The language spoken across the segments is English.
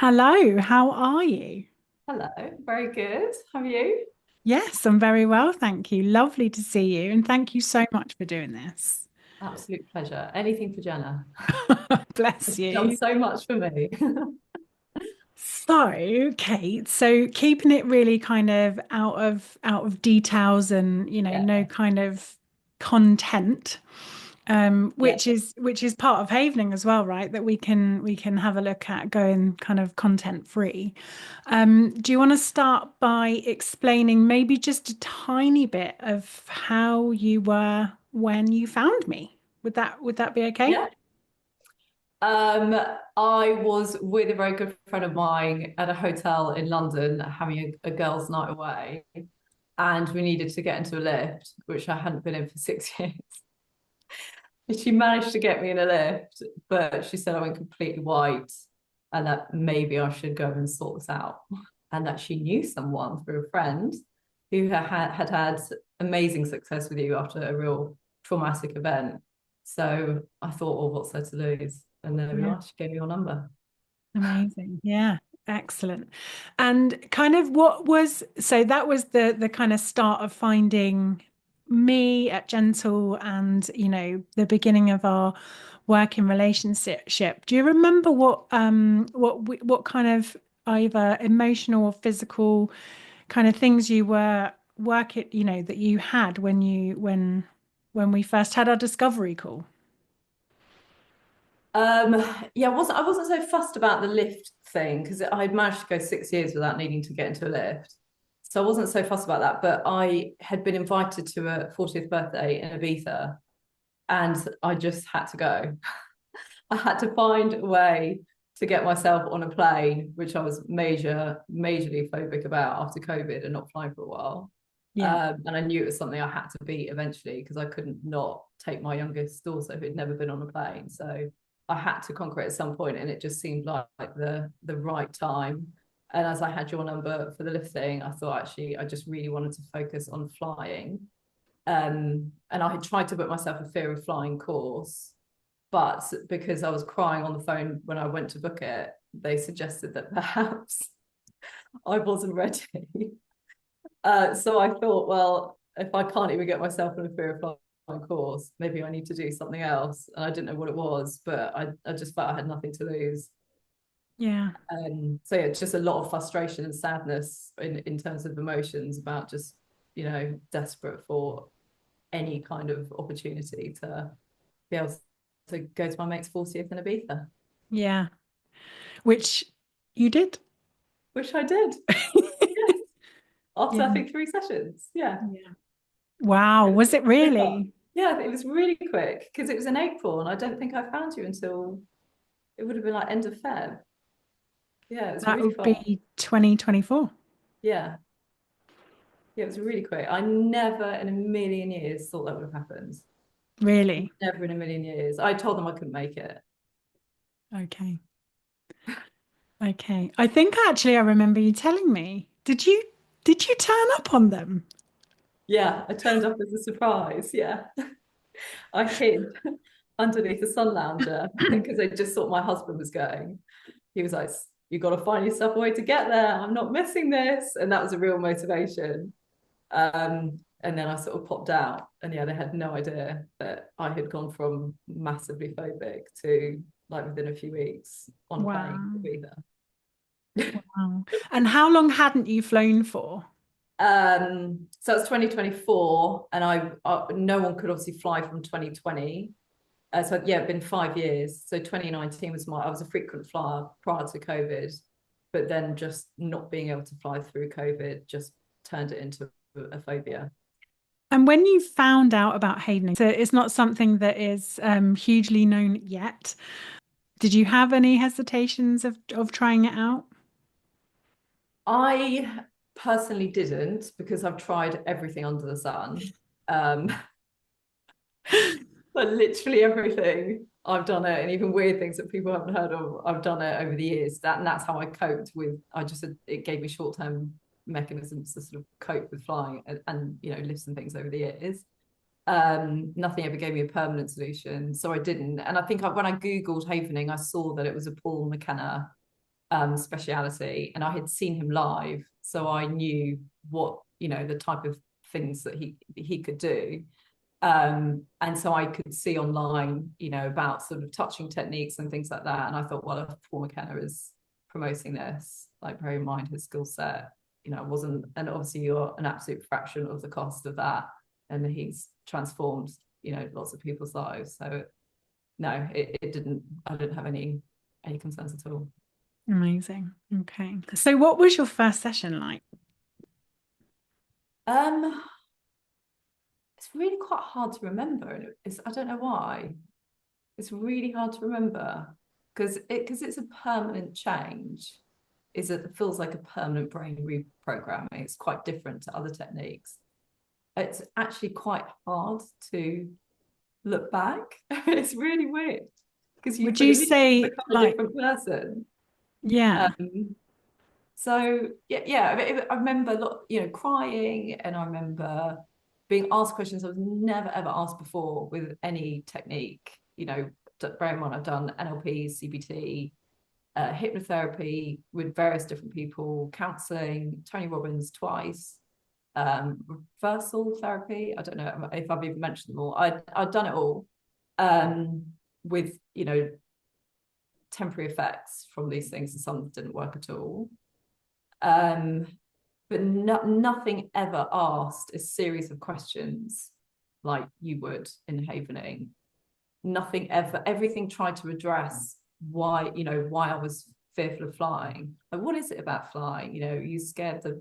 Hello, how are you? Hello, very good. How are you? Yes, I'm very well, thank you. Lovely to see you, and thank you so much for doing this. Absolute pleasure. Anything for Jenna. Bless Done you. so much for me. So, Kate, so keeping it really kind of out of details and Yeah, no kind of content, yeah, which is part of havening as well, right? That we can have a look at going kind of content free. Do you want to start by explaining maybe just a tiny bit of how you were when you found me? Would that be okay? yeah. Um, I was with a very good friend of mine at a hotel in London having a girls' night away, and we needed to get into a lift, which I hadn't been in for 6 years. She managed to get me in a lift, but she said I went completely white and that maybe I should go and sort this out. And that she knew someone through a friend who had amazing success with you after a real traumatic event. So I thought, well, what's there to lose? And there we Yeah. are. She gave me your number. Amazing. Yeah. Excellent. And kind of what was so that was the kind of start of finding me at Gentle and the beginning of our working relationship. Do you remember what kind of either emotional or physical kind of things you were working, that you had when we first had our discovery call? Um, yeah, I wasn't so fussed about the lift thing because I'd managed to go 6 years without needing to get into a lift. So I wasn't so fussed about that. But I had been invited to a 40th birthday in Ibiza and I just had to go. I had to find a way to get myself on a plane, which I was majorly phobic about after COVID and not flying for a while. Yeah. And I knew it was something I had to beat eventually because I couldn't not take my youngest daughter who'd never been on a plane. So I had to conquer it at some point, and it just seemed like the right time. And as I had your number for the lifting, I thought actually I just really wanted to focus on flying. And I had tried to book myself a fear of flying course, but because I was crying on the phone when I went to book it, they suggested that perhaps I wasn't ready. So I thought, well, if I can't even get myself in a fear of flying course, maybe I need to do something else. And I didn't know what it was, but I just felt I had nothing to lose. Yeah. So yeah, it's just a lot of frustration and sadness in terms of emotions about just, desperate for any kind of opportunity to be able to go to my mate's 40th in Ibiza, Yeah. Which you did. which I did. Yes. After I Yeah. think 3 sessions. Yeah. Yeah. Wow. It was Was it so fun. really? Yeah, it was really quick because it was in April and I don't think I found you until it would have been like end of Feb. Yeah, it was That really would fun. be 2024. Yeah. Yeah, it was really quick. I never in a million years thought that would have happened. Really? Never in a million years. I told them I couldn't make it. Okay. Okay. I think actually I remember you telling me. Did you turn up on them? Yeah, I turned up as a surprise. Yeah. I hid underneath a sun lounger because I just thought my husband was going. He was like, "You got to find yourself a way to get there. I'm not missing this." And that was a real motivation. And then I sort of popped out, and yeah, they had no idea that I had gone from massively phobic to like within a few weeks on a plane to Wow. be there. Wow. And how long hadn't you flown for? So it's 2024, and no one could obviously fly from 2020. So yeah, it's been 5 years. So 2019 was I was a frequent flyer prior to COVID, but then just not being able to fly through COVID just turned it into a phobia. And when you found out about havening, so it's not something that is hugely known yet. Did you have any hesitations of trying it out? I personally didn't because I've tried everything under the sun. Um, but literally everything I've done it, and even weird things that people haven't heard of, I've done it over the years. And that's how I coped with. It gave me short term mechanisms to sort of cope with flying and lifts and things over the years. Nothing ever gave me a permanent solution, so I didn't. And I think when I googled havening, I saw that it was a Paul McKenna speciality, and I had seen him live, so I knew what, the type of things that he could do. And so I could see online, about sort of touching techniques and things like that. And I thought, well, if Paul McKenna is promoting this, like, bear in mind his skill set, wasn't, and obviously you're an absolute fraction of the cost of that. And he's transformed, lots of people's lives. So no, it didn't, I didn't have any concerns at all. Amazing. Okay. So what was your first session like? Um, it's really quite hard to remember, and I don't know why. It's really hard to remember because it's a permanent change. It feels like a permanent brain reprogramming. It's quite different to other techniques. It's actually quite hard to look back. It's really weird because you Would you say become a like, different person. yeah, So yeah. I remember crying, and I remember being asked questions I was never ever asked before with any technique. Bear in mind I've done NLP, CBT, hypnotherapy with various different people, counselling, Tony Robbins twice, reversal therapy. I don't know if I've even mentioned them all. I'd done it all, with temporary effects from these things, and some didn't work at all. But nothing ever asked a series of questions like you would in Havening. Nothing ever, everything tried to address why I was fearful of flying. Like, what is it about flying? You're scared that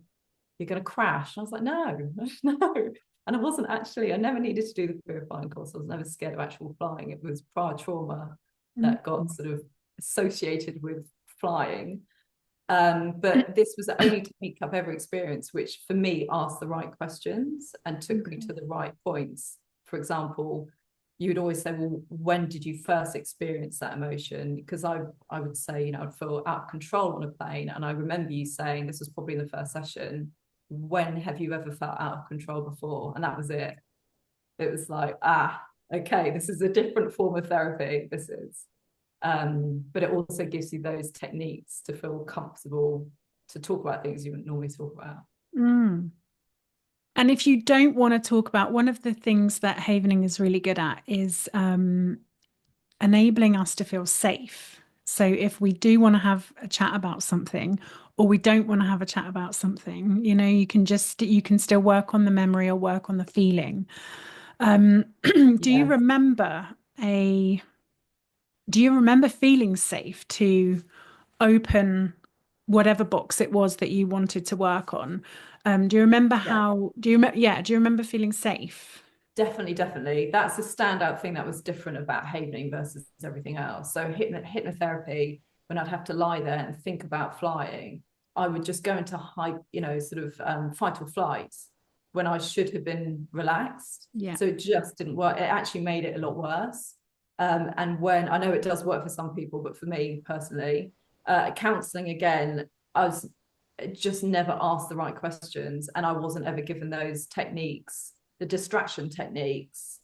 you're going to crash. And I was like, no, no. And I never needed to do the fear of flying course. I was never scared of actual flying. It was prior trauma that got sort of associated with flying. But this was the only technique I've ever experienced which, for me, asked the right questions and took me to the right points. For example, you would always say, well, when did you first experience that emotion? Because I would say, I'd feel out of control on a plane. And I remember you saying, this was probably in the first session, when have you ever felt out of control before? And that was it. It was like, okay, this is a different form of therapy. This is. But it also gives you those techniques to feel comfortable to talk about things you wouldn't normally talk about. mm. And if you don't want to talk about, one of the things that Havening is really good at is enabling us to feel safe. So if we do want to have a chat about something, or we don't want to have a chat about something, you can still work on the memory or work on the feeling. Do you Yeah. remember a do you remember feeling safe to open whatever box it was that you wanted to work on? Do you remember Yeah. do you remember feeling safe? Definitely. That's the standout thing that was different about Havening versus everything else. So hypnotherapy, when I'd have to lie there and think about flying, I would just go into fight or flight when I should have been relaxed. Yeah. So it just didn't work. It actually made it a lot worse. And when I know it does work for some people, but for me personally, counselling again, I was just never asked the right questions, and I wasn't ever given those techniques, the distraction techniques,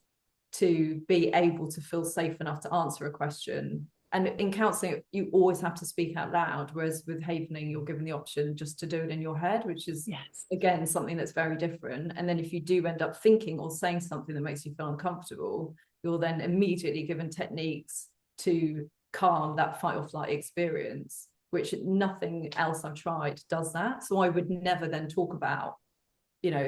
to be able to feel safe enough to answer a question. And in counselling, you always have to speak out loud, whereas with Havening, you're given the option just to do it in your head, which is, Yes. again, something that's very different. And then if you do end up thinking or saying something that makes you feel uncomfortable, you're then immediately given techniques to calm that fight or flight experience, which nothing else I've tried does that. So I would never then talk about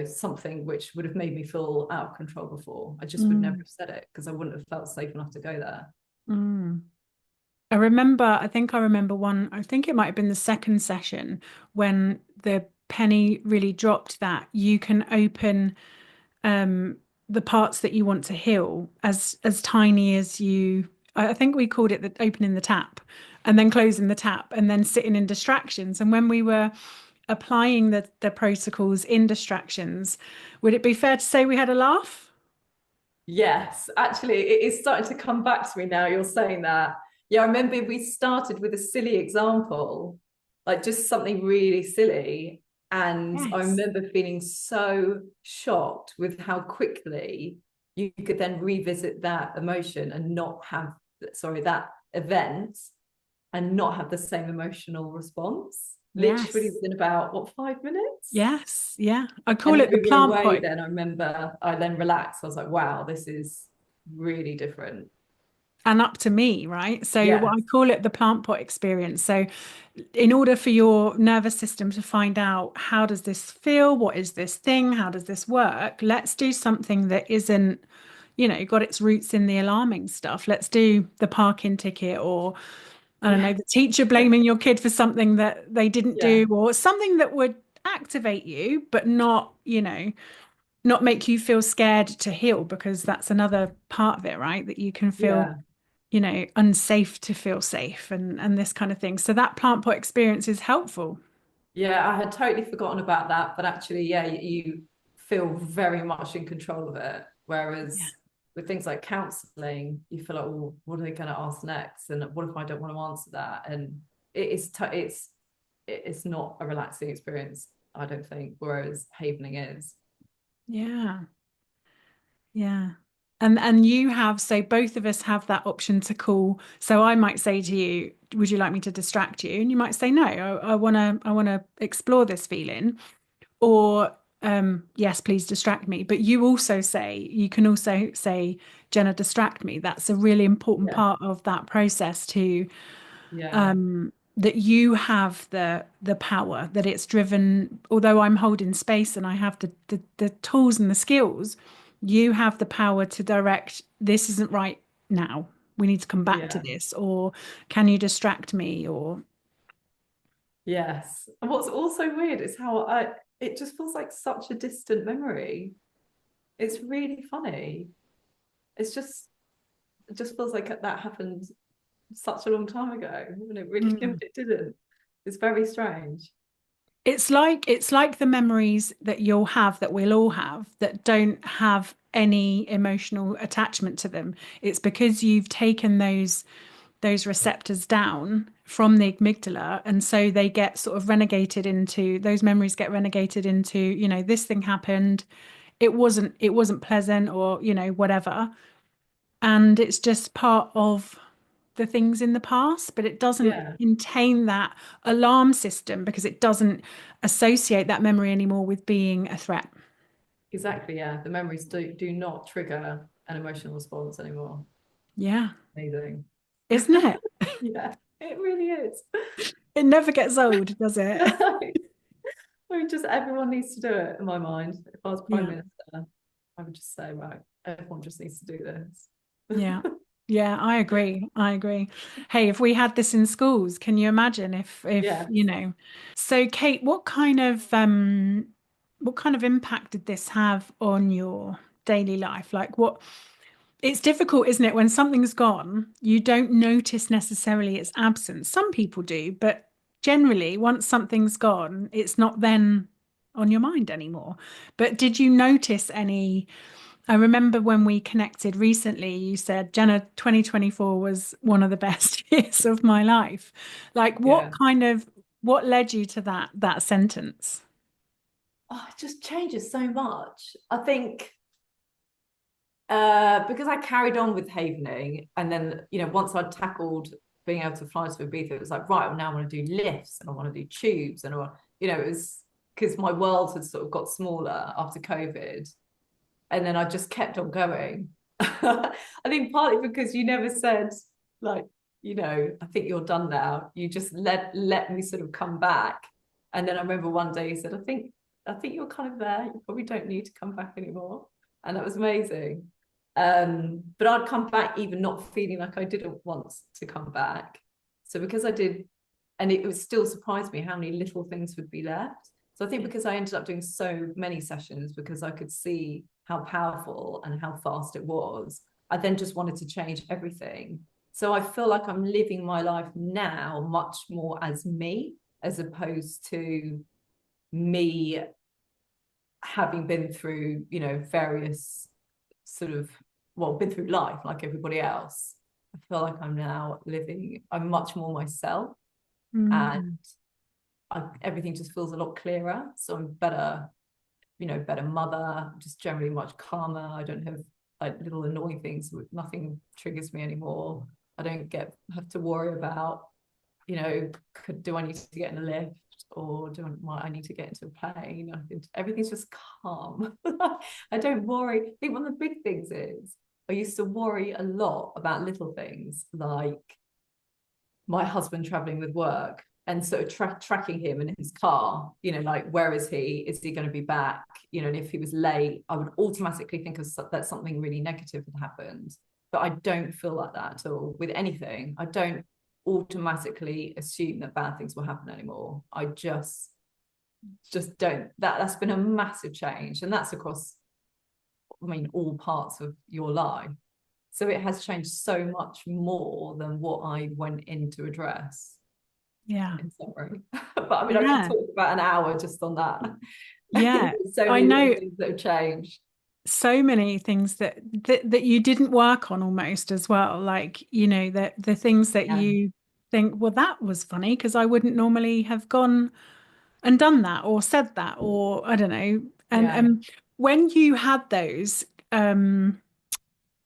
something which would have made me feel out of control before. I just would never have said it because I wouldn't have felt safe enough to go there. Mm. I remember one, I think it might have been the second session when the penny really dropped that you can open um, the parts that you want to heal as tiny as you. I think we called it the opening the tap and then closing the tap and then sitting in distractions. And when we were applying the protocols in distractions, would it be fair to say we had a laugh? Yes, actually, it is starting to come back to me now. You're saying that. Yeah, I remember we started with a silly example, like just something really silly. And I Yes. remember feeling so shocked with how quickly you could then revisit that emotion and not have, sorry, that event, and not have the same emotional response. Literally Yes. within about, what, 5 minutes? Yes. Yeah. I And call then it the we were plant away. pot. Then I remember I then relaxed. I was like, wow, this is really different. And up to me, right? So what I Yes. call it the plant pot experience. So in order for your nervous system to find out how does this feel, what is this thing, how does this work, let's do something that isn't, got its roots in the alarming stuff. Let's do the parking ticket, or I don't Yeah. know, the teacher blaming your kid for something that they didn't Yeah. do, or something that would activate you, but not make you feel scared to heal, because that's another part of it, right? That you can feel, Yeah. unsafe to feel safe, and this kind of thing. So that plant pot experience is helpful. Yeah, I had totally forgotten about that, but actually, yeah, you feel very much in control of it. Yeah. Whereas with things like counseling, you feel like, well, what are they going to ask next? And what if I don't want to answer that? And it's not a relaxing experience, I don't think, whereas havening is. Yeah. Yeah. And you have, so both of us have that option to call. So I might say to you, would you like me to distract you? And you might say, no, I wanna explore this feeling. Or yes, please distract me. But you can also say, Jenna, distract me. That's a really important Yeah, part of that process to yeah, that you have the power, that it's driven, although I'm holding space and I have the tools and the skills, you have the power to direct, this isn't right now, we need to come back to yeah, this, or can you distract me, or yes. And what's also weird is how it just feels like such a distant memory. It's really funny. It's just it just feels like that happened such a long time ago, and it really Mm. it didn't. It's very strange. It's like the memories that you'll have, that we'll all have, that don't have any emotional attachment to them. It's because you've taken those receptors down from the amygdala, and so they get sort of renegated into, those memories get renegated into, this thing happened, it wasn't pleasant, or whatever, and it's just part of the things in the past, but it doesn't Yeah, contain that alarm system, because it doesn't associate that memory anymore with being a threat. exactly. Yeah, the memories do not trigger an emotional response anymore. Yeah, Amazing. isn't it? Yeah, it really is. It never gets old, does it? I mean, just everyone needs to do it in my mind. If I was prime Yeah. minister, I would just say, right, everyone just needs to do this. Yeah. Yeah, I agree. I agree. Hey, if we had this in schools, can you imagine if, Yes. So Kate, what kind of impact did this have on your daily life? Like, it's difficult, isn't it? When something's gone, you don't notice necessarily its absence. Some people do, but generally, once something's gone, it's not then on your mind anymore. But did you notice any? I remember when we connected recently, you said, Jenna, 2024 was one of the best years of my life. Like, Yeah. what led you to that sentence? Oh, it just changes so much. I think because I carried on with havening, and then once I'd tackled being able to fly to Ibiza, it was like, right, well, now I want to do lifts and I want to do tubes, and it was because my world had sort of got smaller after COVID, and then I just kept on going. I think partly because you never said, like, I think you're done now. You just let me sort of come back. And then I remember one day you said, I think you're kind of there. You probably don't need to come back anymore. And that was amazing. But I'd come back even not feeling like I didn't want to come back. So because I did, and it would still surprise me how many little things would be left. So I think because I ended up doing so many sessions, because I could see how powerful and how fast it was, I then just wanted to change everything. So I feel like I'm living my life now much more as me, as opposed to me having been through, various sort of, well, been through life like everybody else. I feel like I'm much more myself, and Mm, everything just feels a lot clearer. So I'm better, better mother, just generally much calmer. I don't have like little annoying things. Nothing triggers me anymore. I don't have to worry about do I need to get in a lift, or might I need to get into a plane? I think everything's just calm. I don't worry. I think one of the big things is I used to worry a lot about little things like my husband traveling with work, and sort of tracking him in his car, like, where is he? Is he going to be back? And if he was late, I would automatically think of that something really negative had happened. But I don't feel like that at all with anything. I don't automatically assume that bad things will happen anymore. I just don't. That's been a massive change, and that's across, I mean, all parts of your life. So it has changed so much more than what I went in to address, Yeah. in summary. But I mean, I could Yeah. talk about an hour just on that. Yeah. So I many little know things that have changed. so many things that you didn't work on almost as well. Like, that the things that Yeah. you think, well, that was funny because I wouldn't normally have gone and done that or said that, or I don't know. And Yeah. when you had those,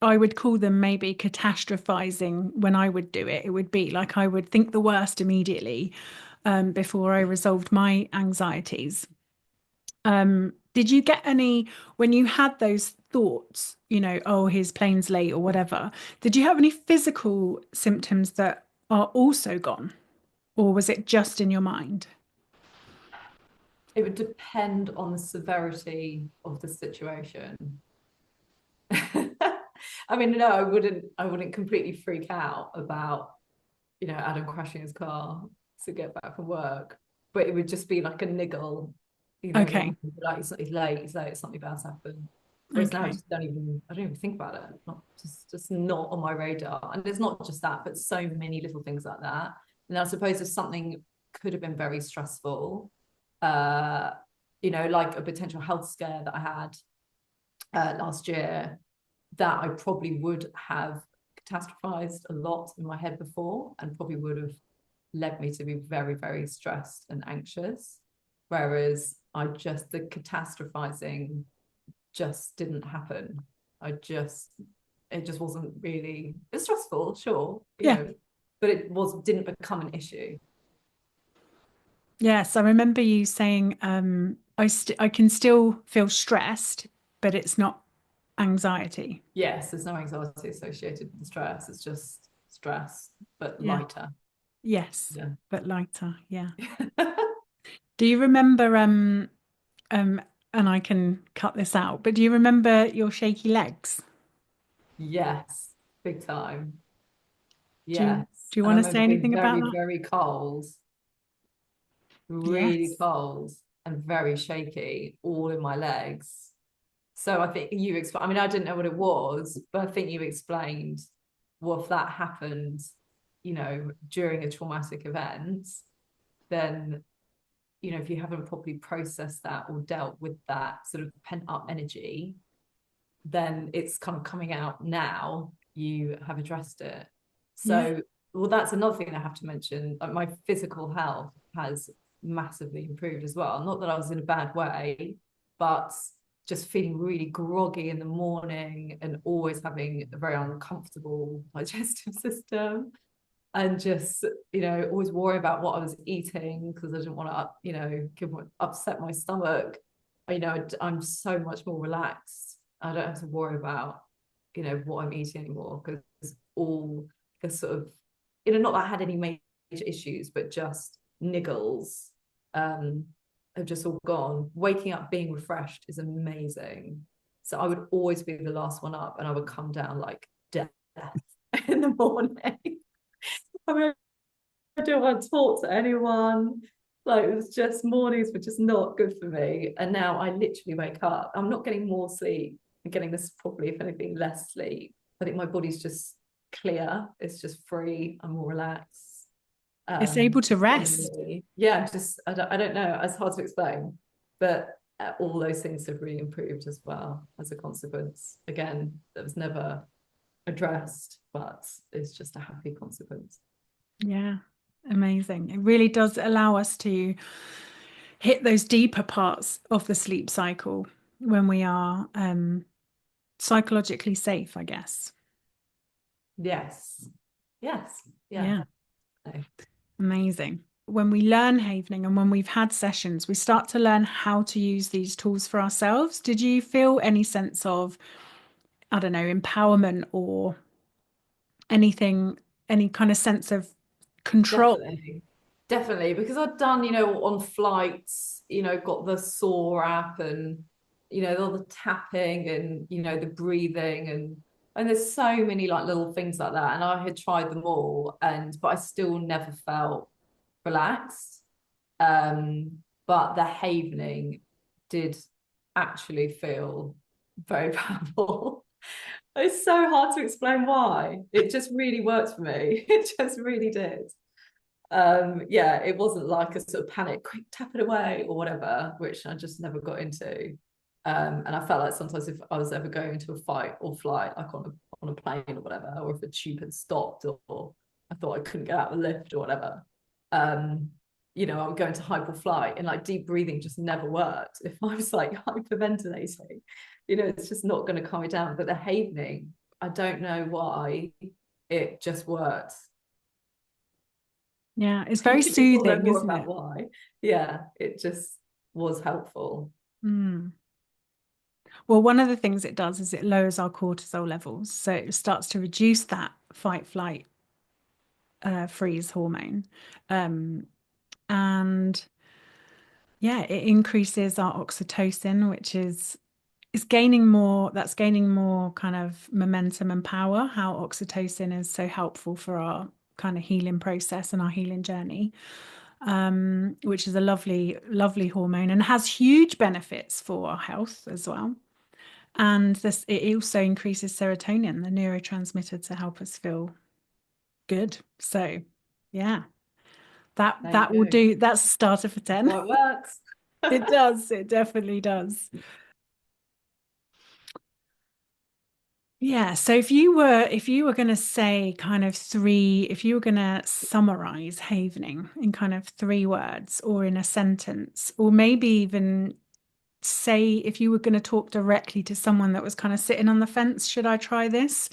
I would call them maybe catastrophizing when I would do it. It would be like I would think the worst immediately before I resolved my anxieties. Did you get any when you had those thoughts, oh, his plane's late or whatever? Did you have any physical symptoms that are also gone, or was it just in your mind? It would depend on the severity of the situation. I mean, no, I wouldn't completely freak out about, Adam crashing his car to get back from work. But it would just be like a niggle, in my Okay, mind, like he's late, something bad's happened. Whereas now okay, I don't even think about it. Not just not on my radar. And it's not just that, but so many little things like that. And I suppose if something could have been very stressful, uh, like a potential health scare that I had last year, that I probably would have catastrophized a lot in my head before, and probably would have led me to be very, very stressed and anxious. Whereas the catastrophizing just didn't happen. It just wasn't really, it's stressful, sure, yeah, but didn't become an issue. yes. I remember you saying, I can still feel stressed, but it's not anxiety. Yes, there's no anxiety associated with the stress. It's just stress, but Yeah, lighter. yes, Yeah. but lighter. Yeah. Do you remember? Um, and I can cut this out, but do you remember your shaky legs? Yes, big time. Do you Yes. do you And I want to say remember being anything about very, that? very cold, really Yes. cold and very shaky, all in my legs. So I think you explained, I mean, I didn't know what it was, but I think you explained, well, if that happened, during a traumatic event, then, if you haven't properly processed that or dealt with that sort of pent up energy, then it's kind of coming out now you have addressed it. Yeah. So, well, that's another thing I have to mention. Like, my physical health has massively improved as well. Not that I was in a bad way, but just feeling really groggy in the morning and always having a very uncomfortable digestive system, and just, always worry about what I was eating because I didn't want to, upset my stomach. I'm so much more relaxed. I don't have to worry about, what I'm eating anymore, because all the sort of, not that I had any major issues, but just niggles um have just all gone. Waking up being refreshed is amazing. So I would always be the last one up, and I would come down like death in the morning. I mean, I don't want to talk to anyone. Like, it was just, mornings were just not good for me. And now I literally wake up. I'm not getting more sleep. I'm getting this, probably, if anything, less sleep. I think my body's just clear. It's just free. I'm more relaxed. It's able to rest. Generally, yeah, just, I don't know. It's hard to explain, but all those things have really improved as well as a consequence. Again, that was never addressed, but it's just a happy consequence. Yeah. Amazing. It really does allow us to hit those deeper parts of the sleep cycle when we are psychologically safe, I guess. Yes. Yes. Yeah. Yeah. No. Amazing. When we learn havening and when we've had sessions, we start to learn how to use these tools for ourselves. Did you feel any sense of, I don't know, empowerment or anything, any kind of sense of control? Definitely. Definitely. Because I'd done, on flights, got the Saw app and, all the tapping and, the breathing and there's so many like little things like that. And I had tried them all but I still never felt relaxed. But the havening did actually feel very powerful. It's so hard to explain why. It just really worked for me. It just really did. Yeah, it wasn't like a sort of panic, quick tap it away or whatever, which I just never got into. And I felt like sometimes if I was ever going into a fight or flight, like on a plane or whatever, or if a tube had stopped or I thought I couldn't get out of the lift or whatever, um, I would go into hyperflight and like deep breathing just never worked. If I was like hyperventilating, it's just not going to calm me down. But the havening, I don't know why, it just worked. Yeah, it's very You'll know soothing, more isn't about it? why. Yeah, it just was helpful. Mm. Well, one of the things it does is it lowers our cortisol levels. So it starts to reduce that fight, flight, freeze hormone. Um, and yeah, it increases our oxytocin, which is gaining more, that's gaining more kind of momentum and power, how oxytocin is so helpful for our kind of healing process and our healing journey, which is a lovely, lovely hormone and has huge benefits for our health as well. And this it also increases serotonin, the neurotransmitter to help us feel good. So yeah, that There you that will go. do. That's a starter for 10. Well, it works. It does. It definitely does. Yeah. So if you were going to say kind of three, if you were going to summarize havening in kind of 3 words or in a sentence, or maybe even say if you were going to talk directly to someone that was kind of sitting on the fence, should I try this?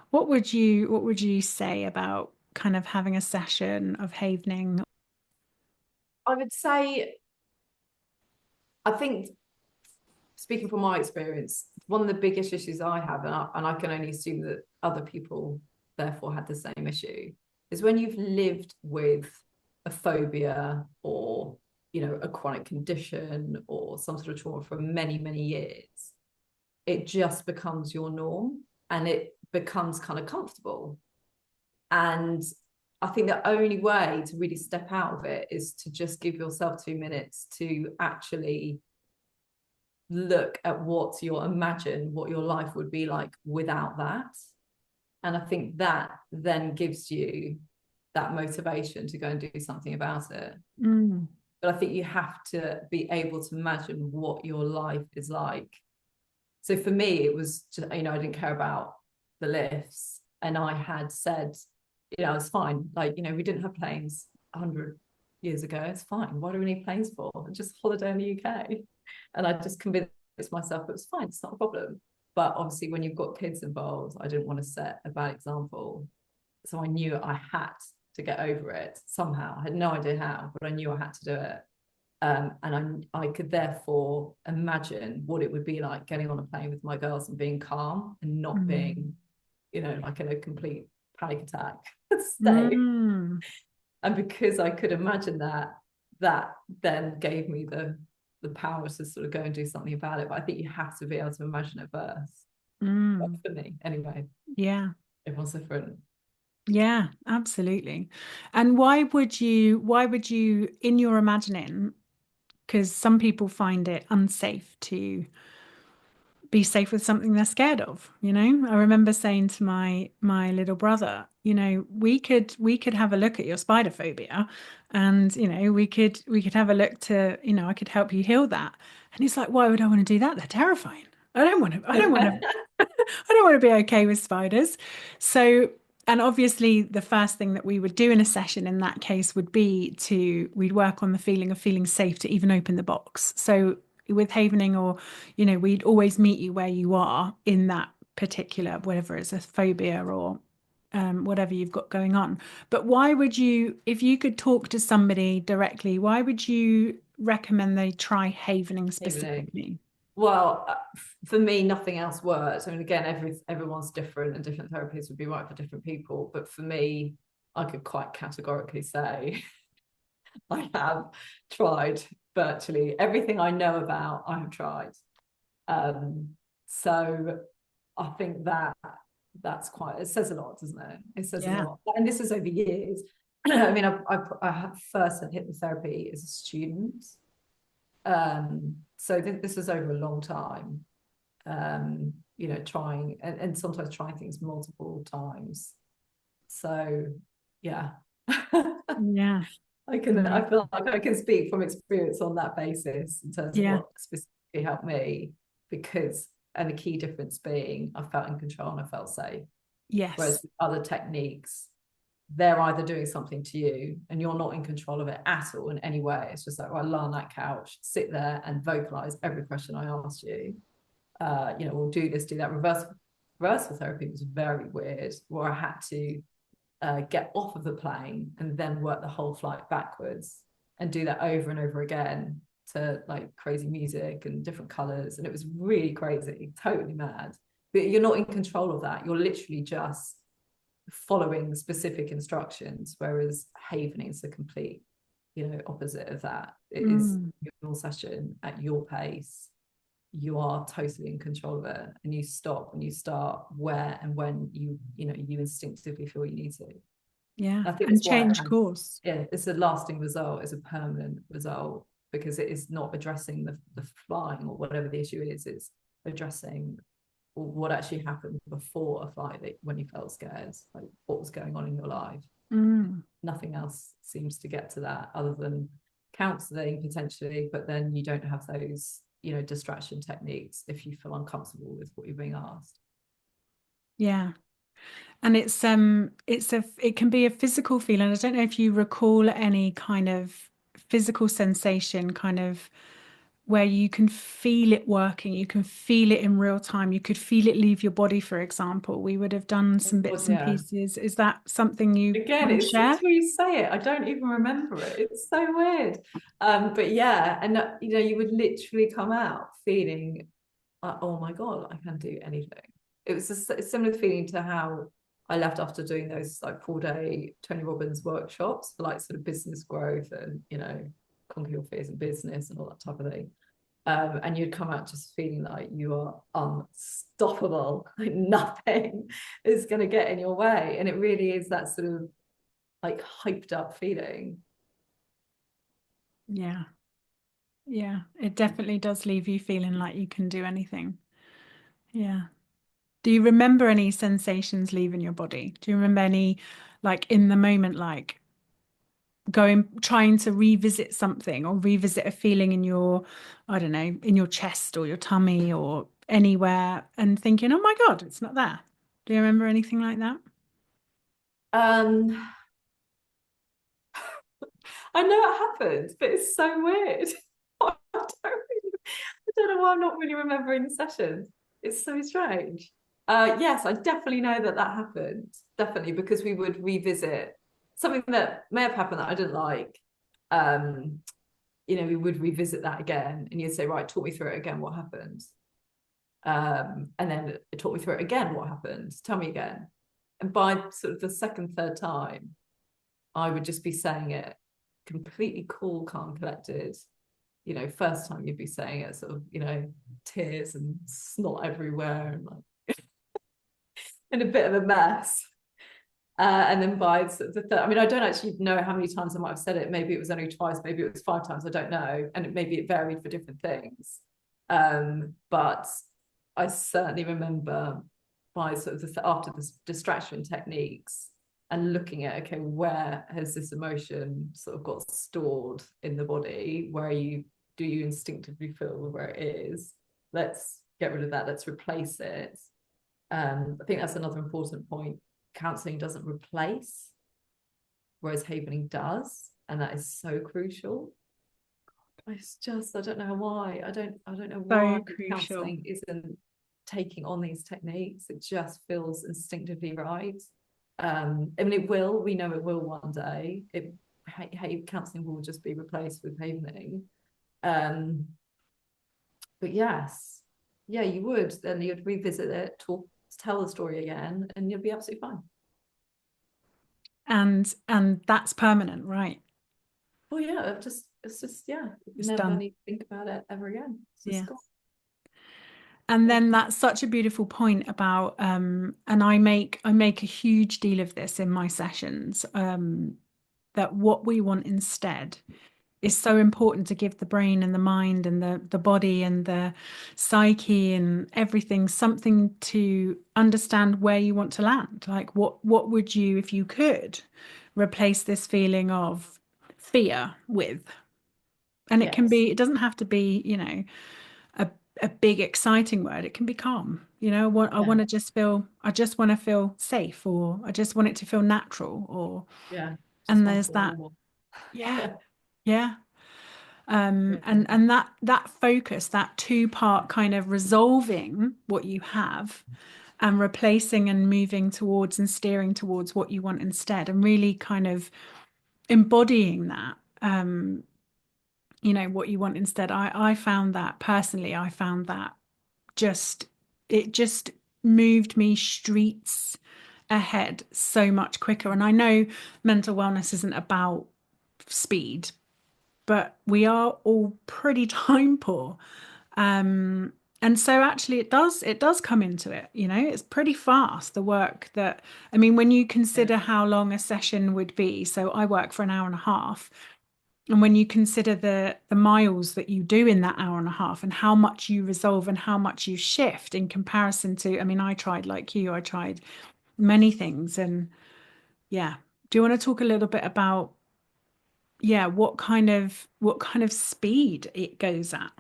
What would you say about kind of having a session of havening? I would say, I think, speaking from my experience, one of the biggest issues I have, and I can only assume that other people therefore had the same issue, is when you've lived with a phobia or, a chronic condition or some sort of trauma for many, many years, it just becomes your norm and it becomes kind of comfortable. And I think the only way to really step out of it is to just give yourself 2 minutes to actually look at imagine what your life would be like without that. And I think that then gives you that motivation to go and do something about it. Mm, But I think you have to be able to imagine what your life is like. So for me, it was just, I didn't care about the lifts. And I had said, it's fine. Like, we didn't have planes 100 years ago. It's fine. What do we need planes for? Just holiday in the UK. And I just convinced myself it was fine. It's not a problem. But obviously, when you've got kids involved, I didn't want to set a bad example. So I knew I had to get over it somehow. I had no idea how, but I knew I had to do it. And I could therefore imagine what it would be like getting on a plane with my girls and being calm and not mm, being, like in a complete panic attack state. mm, And because I could imagine that, that then gave me the power to sort of go and do something about it. But I think you have to be able to imagine it first. But mm. for me, anyway, Yeah. everyone's different. Yeah, absolutely. And why would you, in your imagining, because some people find it unsafe to be safe with something they're scared of, I remember saying to my little brother, we could have a look at your spider phobia and we could have a look to, I could help you heal that. And he's like, why would I want to do that? They're terrifying. I don't want to I don't want to be okay with spiders. So, and obviously, the first thing that we would do in a session in that case would be we'd work on the feeling of feeling safe to even open the box. So, with havening, or, we'd always meet you where you are in that particular, whatever it's a phobia or whatever you've got going on. But why would you, if you could talk to somebody directly, why would you recommend they try havening Evening. specifically? Well, for me, nothing else works. I mean, again, everyone's different, and different therapies would be right for different people. But for me, I could quite categorically say I have tried virtually everything I know about. I have tried. So I think that's quite, it says a lot, doesn't it? It says a Yeah. lot, and this is over years. I mean, I first had hypnotherapy as a student, so this was over a long time. Trying and sometimes trying things multiple times. So yeah. Yeah. I Amazing. feel like I can speak from experience on that basis in terms of Yeah. what specifically helped me, because and the key difference being I felt in control and I felt safe. Whereas Yes. with other techniques, they're either doing something to you and you're not in control of it at all in any way. It's just like, well, lie on that couch, sit there and vocalize every question I asked you. We'll do this, do that. Reversal therapy was very weird, where I had to get off of the plane and then work the whole flight backwards and do that over and over again to like crazy music and different colors. And it was really crazy, totally mad. But you're not in control of that. You're literally just following specific instructions, whereas havening is the complete, opposite of that. It is Mm. your session at your pace. You are totally in control of it, and you stop and you start where and when you instinctively feel you need to. Yeah. I think And that's why it change has, course. yeah, it's a lasting result, it's a permanent result, because it is not addressing the flying or whatever the issue is. It's addressing what actually happened before a flight, when you felt scared, like what was going on in your life. Mm. Nothing else seems to get to that other than counseling potentially, but then you don't have those, distraction techniques if you feel uncomfortable with what you're being asked. Yeah. And it can be a physical feeling. I don't know if you recall any kind of physical sensation, kind of where you can feel it working, you can feel it in real time, you could feel it leave your body, for example. We would have done some But bits and yeah, pieces. Is that something you again, want to it's share? where you say it, I don't even remember it. It's so weird. But yeah, and you would literally come out feeling like, oh my god, I can do anything. It was a similar feeling to how I left after doing those like 4-day Tony Robbins workshops for like sort of business growth and conquer your fears in business and all that type of thing. And you'd come out just feeling like you are unstoppable, like nothing is going to get in your way. And it really is that sort of like hyped up feeling. Yeah. Yeah. It definitely does leave you feeling like you can do anything. Yeah. Do you remember any sensations leaving your body? Do you remember any, like in the moment, like trying to revisit something or revisit a feeling in your, I don't know, in your chest or your tummy or anywhere and thinking, oh my God, it's not there. Do you remember anything like that? Um, I know it happens, but it's so weird. I don't know why I'm not really remembering the sessions. It's so strange. Yes, I definitely know that happened. Definitely, because we would revisit something that may have happened that I didn't like. Um, we would revisit that again, and you'd say, right, talk me through it again. What happened? And then talk me through it again. What happened? Tell me again. And by sort of the second, third time, I would just be saying it completely cool, calm, collected. First time you'd be saying it sort of, tears and snot everywhere and like in a bit of a mess. And then by the third, I mean, I don't actually know how many times I might have said it. Maybe it was only twice, maybe it was 5 times, I don't know. And maybe it varied for different things. But I certainly remember by sort of after the distraction techniques and looking at, okay, where has this emotion sort of got stored in the body? Do you instinctively feel where it is? Let's get rid of that. Let's replace it. I think that's another important point. Counseling doesn't replace, whereas havening does, and that is so crucial. It's just I don't know why. I don't know why So crucial. counseling isn't taking on these techniques. It just feels instinctively right. I mean, it will. We know it will one day. Counselling will just be replaced with havening. Um, but yes, yeah, you would. Then you'd revisit it, talk, tell the story again, and you'll be absolutely fine. And that's permanent, right? Oh yeah, it's just yeah, It's never done. need to think about it ever again. It's just Yeah. gone. And Yeah. then that's such a beautiful point about and I make a huge deal of this in my sessions, that what we want instead is so important to give the brain and the mind and the body and the psyche and everything something to understand where you want to land. Like what would you, if you could, replace this feeling of fear with? And it can Yes. be, it doesn't have to be, a a big exciting word. It can be calm. I Yeah. want to just feel, I just want to feel safe, or I just want it to feel natural, or Yeah. Just and want to there's feel that, normal. yeah, Yeah. yeah. Yeah. And that focus, that two-part kind of resolving what you have and replacing and moving towards and steering towards what you want instead, and really kind of embodying that, what you want instead. I found that personally, I found that just it just moved me streets ahead so much quicker. And I know mental wellness isn't about speed, but we are all pretty time poor. And so actually it does come into it, it's pretty fast, the work that, I mean, when you Yeah. consider how long a session would be. So I work for an hour and a half. And when you consider the miles that you do in that hour and a half and how much you resolve and how much you shift in comparison to, I mean, I tried like you, I tried many things. And yeah. Do you want to talk a little bit about, yeah, what kind of speed it goes at?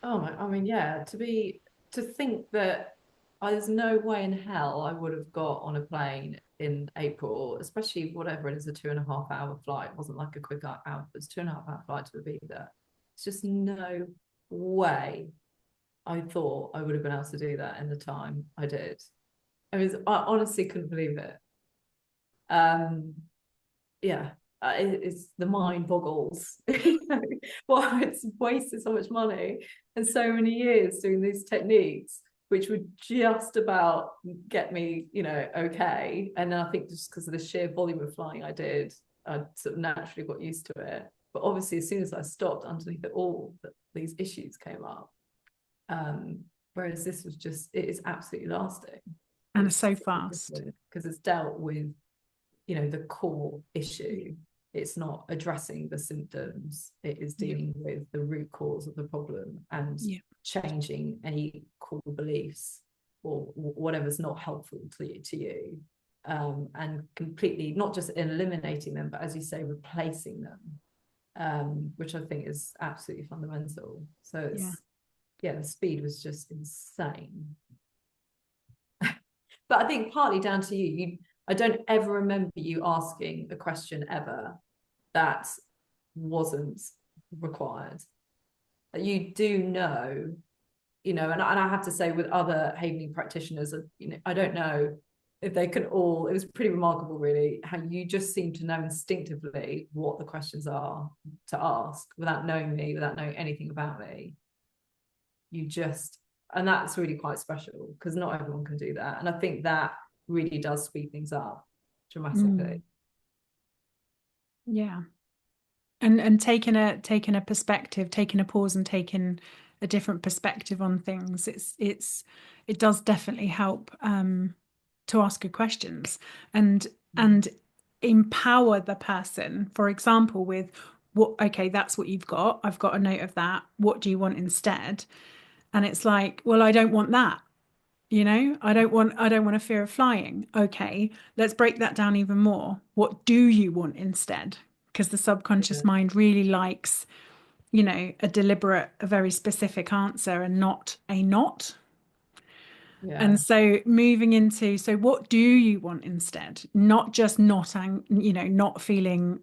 Oh my, I mean, yeah, to think that there's no way in hell I would have got on a plane in April, especially whatever it is, a 2.5 hour flight. It wasn't like a quick hour, it was 2.5 hour flight to Ibiza. It's just no way I thought I would have been able to do that in the time I did. I honestly couldn't believe it. Um, yeah, it's the mind boggles. Well, it's wasted so much money and so many years doing these techniques, which would just about get me, okay. And then I think just because of the sheer volume of flying I did, I sort of naturally got used to it. But obviously, as soon as I stopped, underneath it all, these issues came up. Whereas this was just, it is absolutely lasting. And it's It's so fast. because it's dealt with, the core issue. It's not addressing the symptoms. It is Yeah. dealing with the root cause of the problem and Yeah. changing any core beliefs or whatever's not helpful to you, and completely not just eliminating them, but as you say, replacing them, which I think is absolutely fundamental. So Yeah. it's, yeah, the speed was just insane. But I think partly down to you. I don't ever remember you asking a question ever that wasn't required. You do know, and I have to say with other havening practitioners, I don't know if they can all, it was pretty remarkable really, how you just seem to know instinctively what the questions are to ask without knowing me, without knowing anything about me. You just, and that's really quite special because not everyone can do that. And I think that really does speed things up Mm. dramatically. Yeah. And taking a perspective, taking a pause and taking a different perspective on things, it does definitely help, to ask good questions and and empower the person, for example, with what, okay, that's what you've got, I've got a note of that, what do you want instead? And it's like, well, I don't want that. I don't want a fear of flying. Okay, let's break that down even more. What do you want instead? Because the subconscious Yeah, mind really likes, a deliberate, a very specific answer and not a not. And yeah, so moving into, so what do you want instead? Not just not feeling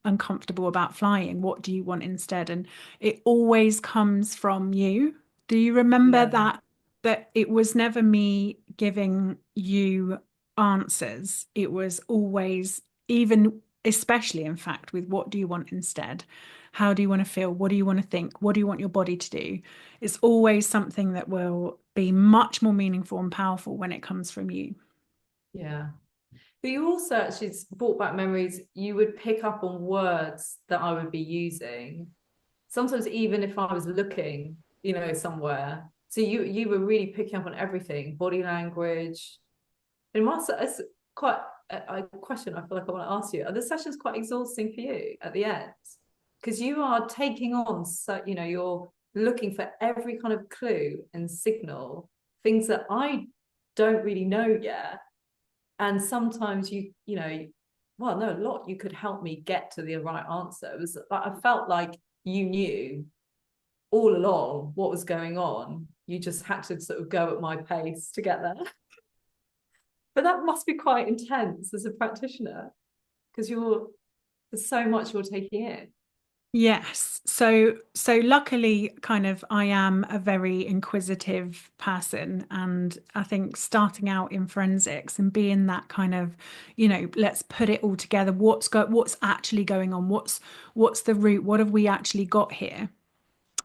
uncomfortable about flying. What do you want instead? And it always comes from you. Do you remember yeah. that it was never me giving you answers. It was always, even especially in fact, with what do you want instead? How do you want to feel? What do you want to think? What do you want your body to do? It's always something that will be much more meaningful and powerful when it comes from you. Yeah. But you also actually brought back memories. You would pick up on words that I would be using. Sometimes even if I was looking, somewhere. So you were really picking up on everything, body language. It must it's quite a question I feel like I want to ask you. Are the sessions quite exhausting for you at the end? Because you are taking on you're looking for every kind of clue and signal, things that I don't really know yet. And sometimes well, no, a lot you could help me get to the right answer. It was like I felt like you knew all along what was going on. You just had to sort of go at my pace to get there. But that must be quite intense as a practitioner because there's so much you're taking in. Yes. So luckily kind of I am a very inquisitive person, and I think starting out in forensics and being that kind of, let's put it all together. What's actually going on? What's the root? What have we actually got here?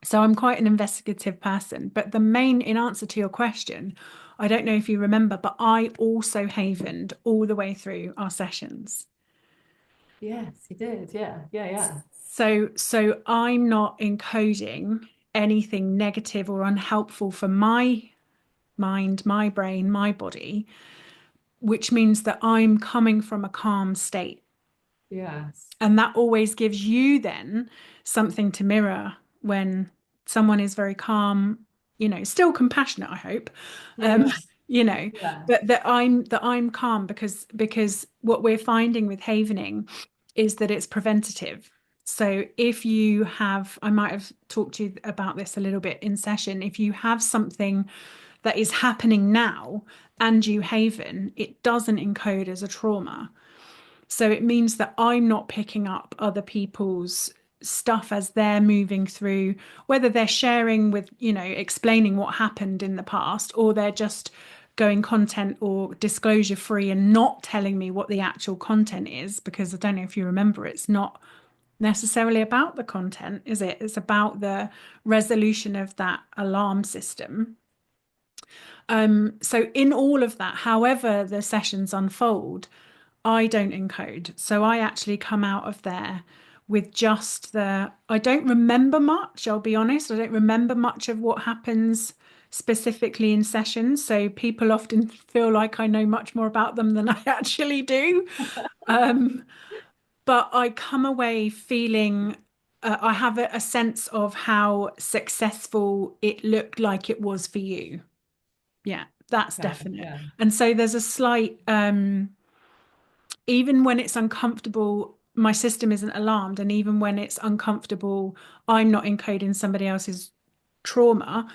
So I'm quite an investigative person, but in answer to your question, I don't know if you remember, but I also havened all the way through our sessions. Yes, you did. Yeah, yeah, yeah. So I'm not encoding anything negative or unhelpful for my mind, my brain, my body, which means that I'm coming from a calm state. Yes. And that always gives you then something to mirror when someone is very calm, still compassionate, I hope. Yeah, Um, yeah. you know, Yeah. but that I'm calm because what we're finding with havening is that it's preventative. So if you have, I might have talked to you about this a little bit in session, if you have something that is happening now and you haven, it doesn't encode as a trauma. So it means that I'm not picking up other people's stuff as they're moving through, whether they're sharing with, explaining what happened in the past, or they're just going content or disclosure free and not telling me what the actual content is, because I don't know if you remember, it's not necessarily about the content, is it? It's about the resolution of that alarm system. So in all of that, however the sessions unfold, I don't encode. So I actually come out of there with I don't remember much, I'll be honest. I don't remember much of what happens specifically in sessions. So people often feel like I know much more about them than I actually do. Um, but I come away feeling I have a sense of how successful it looked like it was for you. Yeah, that's Okay. definite. Yeah. And so there's a slight even when it's uncomfortable, my system isn't alarmed. And even when it's uncomfortable, I'm not encoding somebody else's trauma.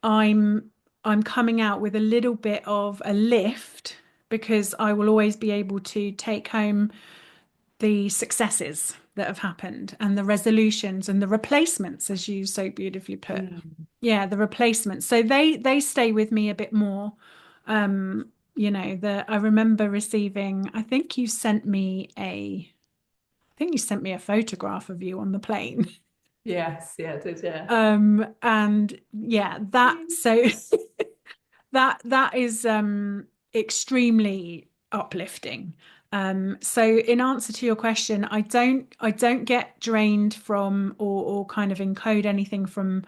I'm I'm coming out with a little bit of a lift because I will always be able to take home the successes that have happened and the resolutions and the replacements, as you so beautifully put. Mm. Yeah, the replacements. So they stay with me a bit more. I remember receiving, I think you sent me a photograph of you on the plane. Yes. Yeah. It did. Yeah. And yeah, that is extremely uplifting. So in answer to your question, I don't get drained from or kind of encode anything from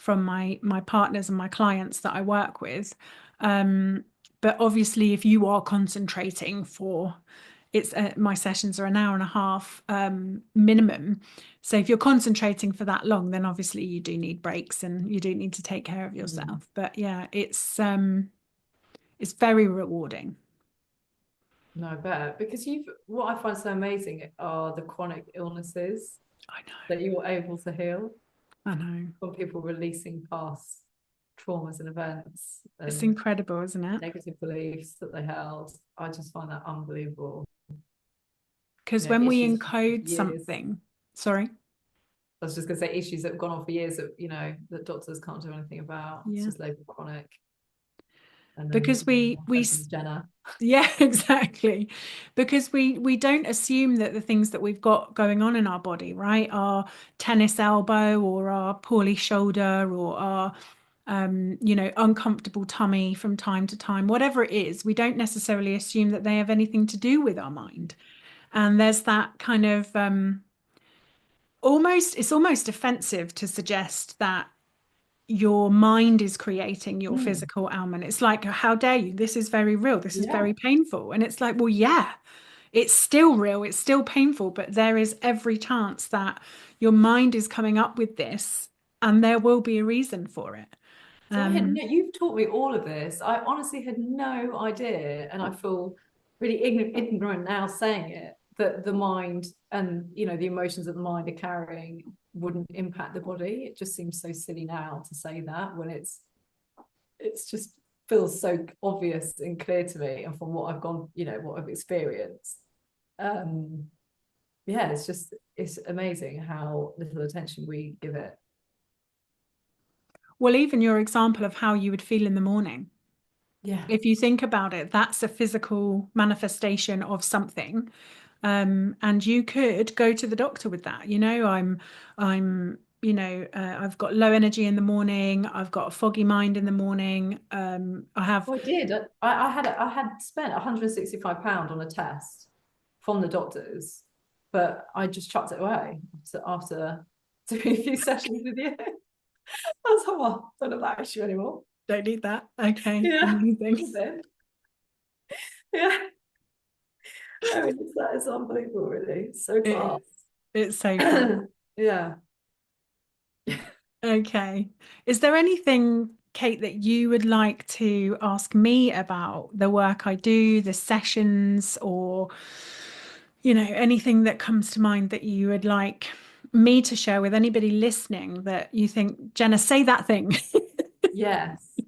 my partners and my clients that I work with. But obviously, if you are concentrating for it's my sessions are an hour and a half minimum. So if you're concentrating for that long, then obviously you do need breaks and you do need to take care of Mm. yourself. But yeah, it's very rewarding. No, I bet because what I find so amazing are the chronic illnesses I know. that you're able to heal I know. from people releasing past traumas and events It's and incredible, isn't it? negative beliefs that they held. I just find that unbelievable. Because when we Issues for encode years. something, sorry. I was just going to say issues that have gone on for years that that doctors can't do anything about. It's Yeah. just labeled chronic. And then because my husband's Jenna. yeah, exactly. Because we don't assume that the things that we've got going on in our body, right, our tennis elbow or our poorly shoulder or our uncomfortable tummy from time to time, whatever it is, we don't necessarily assume that they have anything to do with our mind. And there's that kind of it's almost offensive to suggest that your mind is creating your Mm. physical ailment. It's like, how dare you? This is very real. This is Yeah. very painful. And it's like, well, yeah, it's still real. It's still painful, but there is every chance that your mind is coming up with this and there will be a reason for it. So I had Um, no, you've taught me all of this. I honestly had no idea, and I feel really ignorant now saying it, that the mind and the emotions that the mind are carrying wouldn't impact the body. It just seems so silly now to say that when it's just feels so obvious and clear to me, and from what I've gone, what I've experienced. Um, yeah, it's amazing how little attention we give it. well, even your example of how you would feel in the morning. Yeah. If you think about it, that's a physical manifestation of something. And you could go to the doctor with that. I've got low energy in the morning. I've got a foggy mind in the morning. I have, Well, I did. I had spent £165 on a test from the doctors, but I just chucked it away after doing a few sessions with you. I was like, well, I don't have that issue anymore. don't need that. Okay, Yeah. amazing. And then, yeah. I mean, that is unbelievable, really. It's so It is. class. It's so fun. Yeah. Okay. Is there anything, Kate, that you would like to ask me about the work I do, the sessions, or, anything that comes to mind that you would like me to share with anybody listening that you think, Jenna, say that thing? Yes.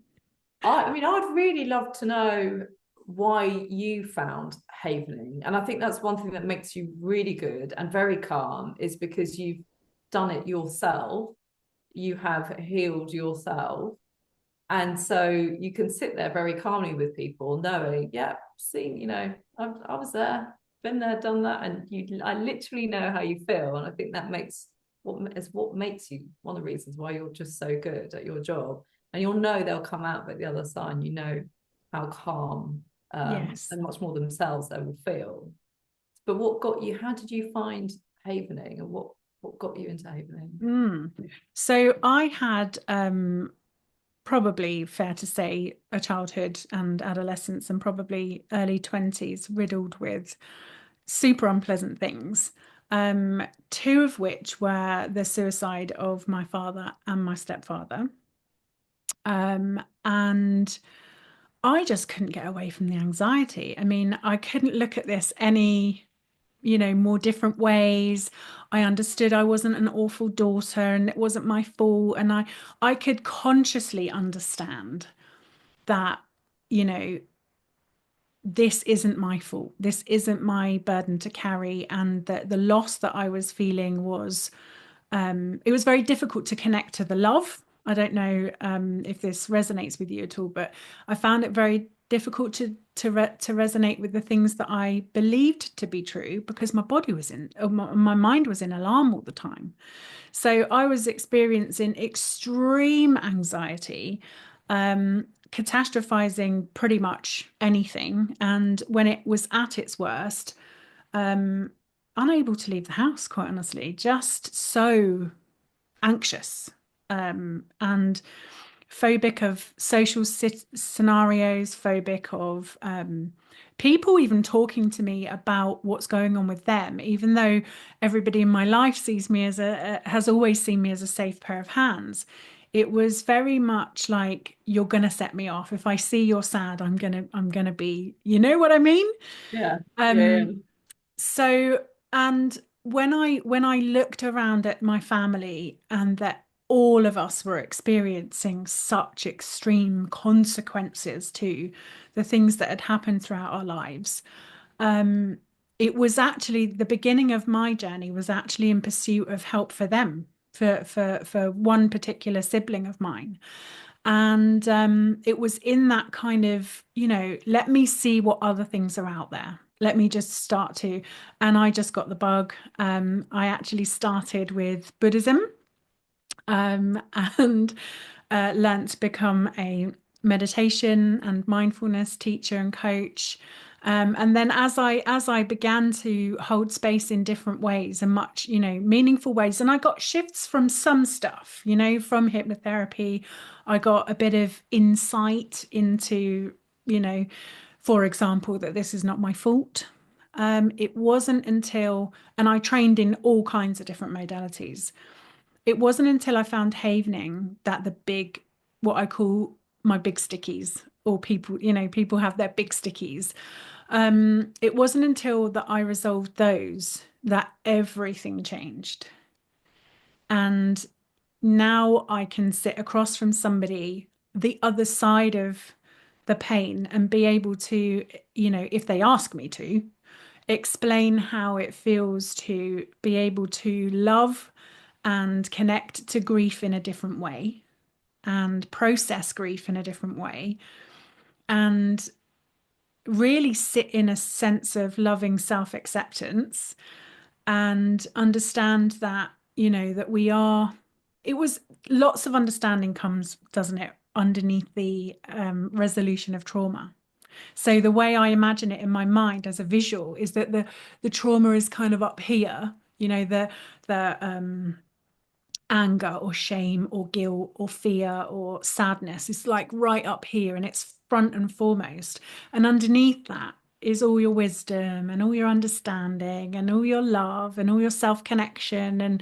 I mean, I'd really love to know why you found havening. And I think that's one thing that makes you really good and very calm is because you've done it yourself. You have healed yourself. And so you can sit there very calmly with people, knowing, yeah, see, I was there, been there, done that, and I literally know how you feel, and I think that what makes you one of the reasons why you're just so good at your job, and you'll know they'll come out but the other side. And how calm Yes. and much more themselves they will feel. But what got you? How did you find havening, and what got you into havening? Mm. So I had probably fair to say a childhood and adolescence and probably early 20s riddled with super unpleasant things. Two of which were the suicide of my father and my stepfather. And I just couldn't get away from the anxiety. I mean, I couldn't look at this any, more different ways. I understood I wasn't an awful daughter and it wasn't my fault. And I could consciously understand that, you know, this isn't my fault. This isn't my burden to carry. And the loss that I was feeling was, it was very difficult to connect to the love. I don't know if this resonates with you at all, but I found it very difficult to resonate with the things that I believed to be true because my body was in, or my mind was in alarm all the time. So I was experiencing extreme anxiety, catastrophizing pretty much anything. And when it was at its worst, um, unable to leave the house, quite honestly, just so anxious, and phobic of social scenarios, phobic of people even talking to me about what's going on with them, even though everybody in my life sees me as has always seen me as a safe pair of hands. It was very much like you're gonna set me off. If I see you're sad, I'm gonna be, you know what I mean? Yeah, yeah, Um, so, and when I looked around at my family and that all of us were experiencing such extreme consequences to the things that had happened throughout our lives, um, it was actually the beginning of my journey was actually in pursuit of help for them, for one particular sibling of mine. And it was in that kind of, let me see what other things are out there. Let me just start to. And I just got the bug. I actually started with Buddhism, and learned to become a meditation and mindfulness teacher and coach. And then as I began to hold space in different ways and much, meaningful ways, and I got shifts from some stuff, from hypnotherapy, I got a bit of insight into, you know, for example, that this is not my fault. It wasn't until, and I trained in all kinds of different modalities. It wasn't until I found havening that what I call my big stickies, or people have their big stickies. It wasn't until that I resolved those that everything changed. And now I can sit across from somebody the other side of the pain and be able to, if they ask me to, explain how it feels to be able to love and connect to grief in a different way and process grief in a different way and really sit in a sense of loving self-acceptance and understand that, that we are, it was lots of understanding comes, doesn't it, underneath the resolution of trauma. So the way I imagine it in my mind as a visual is that the trauma is kind of up here, the anger or shame or guilt or fear or sadness. It's like right up here and it's front and foremost. And underneath that is all your wisdom and all your understanding and all your love and all your self-connection.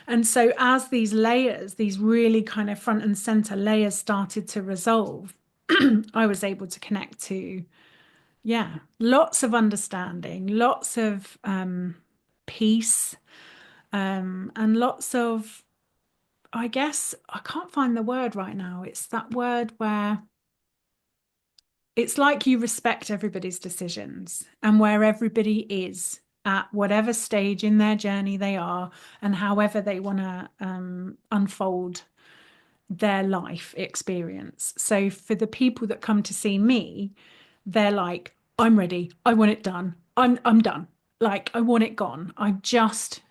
And so as these layers, these really kind of front and center layers started to resolve, I was able to connect to, yeah, lots of understanding, lots of peace, and lots of, I guess I can't find the word right now. It's that word where it's like you respect everybody's decisions and where everybody is at whatever stage in their journey they are and however they want to unfold their life experience. So for the people that come to see me, they're like, I'm ready. I want it done. I'm done. Like I want it gone. I'm just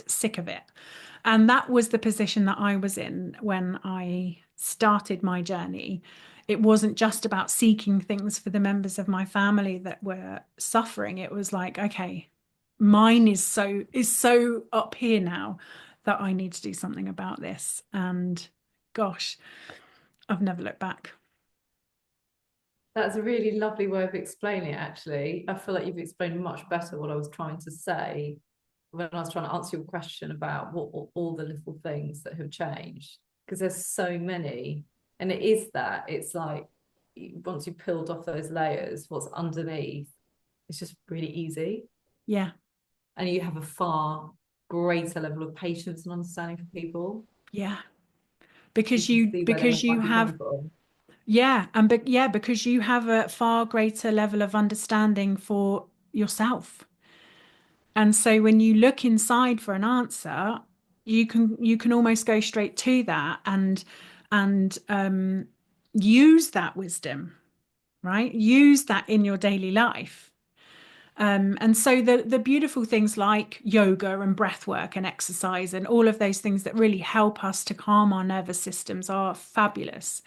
sick of it. And that was the position that I was in when I started my journey. It wasn't just about seeking things for the members of my family that were suffering. It was like, okay, mine is so up here now that I need to do something about this. And gosh, I've never looked back. That's a really lovely way of explaining it, actually. I feel like you've explained much better what I was trying to say when I was trying to answer your question about what all the little things that have changed. Because there's so many. And it is that. It's like once you peeled off those layers, what's underneath, it's just really easy. Yeah, And you have a far greater level of patience and understanding for people. yeah. You Because can you see where they because you might be have coming from. yeah, yeah, because you have a far greater level of understanding for yourself. And so when you look inside for an answer, you can almost go straight to that and use that wisdom, right? Use that in your daily life. And so the beautiful things like yoga and breath work and exercise and all of those things that really help us to calm our nervous systems are fabulous.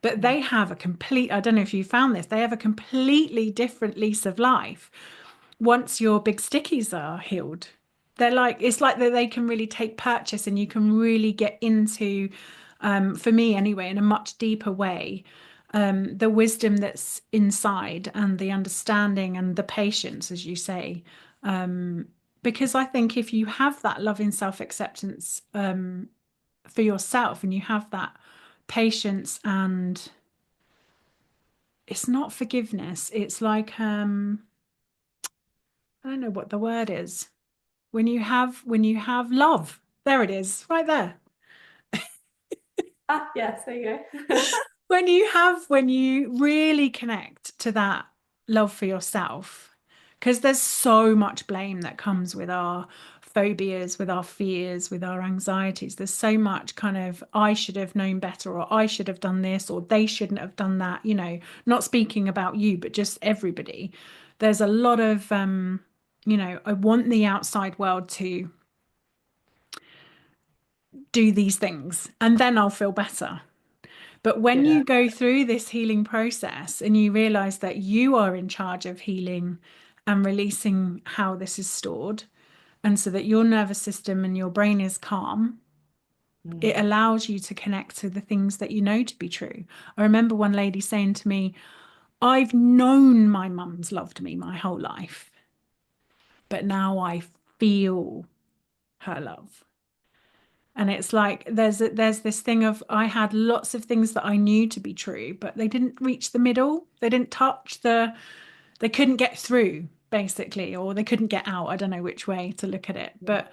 But they have a complete, I don't know if you found this, they have a completely different lease of life once your big stickies are healed. They're like, it's like that they can really take purchase and you can really get into, for me anyway, in a much deeper way, the wisdom that's inside and the understanding and the patience, as you say. Because I think if you have that loving self-acceptance for yourself and you have that patience and it's not forgiveness, it's like I don't know what the word is. When you have love, there it is, right there. Ah, yes, there you go. When you really connect to that love for yourself, because there's so much blame that comes with our phobias, with our fears, with our anxieties. There's so much kind of, I should have known better, or I should have done this, or they shouldn't have done that, not speaking about you, but just everybody. There's a lot of, I want the outside world to do these things and then I'll feel better. But when Yeah. you go through this healing process and you realize that you are in charge of healing and releasing how this is stored, and so that your nervous system and your brain is calm, it Mm. allows you to connect to the things that you know to be true. I remember one lady saying to me, I've known my mum's loved me my whole life, but now I feel her love. And it's like there's this thing of, I had lots of things that I knew to be true, but they didn't reach the middle. They didn't touch they couldn't get through, basically, or they couldn't get out. I don't know which way to look at it. Yeah. But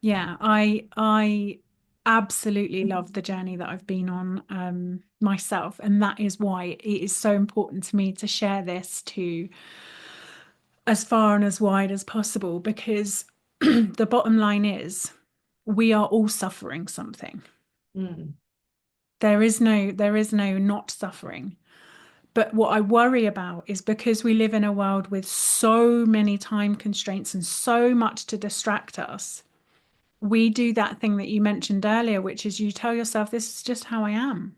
yeah, I absolutely love the journey that I've been on, myself. And that is why it is so important to me to share this to as far and as wide as possible, because the bottom line is we are all suffering something. Mm. There is no not suffering. But what I worry about is, because we live in a world with so many time constraints and so much to distract us, we do that thing that you mentioned earlier, which is you tell yourself, this is just how I am.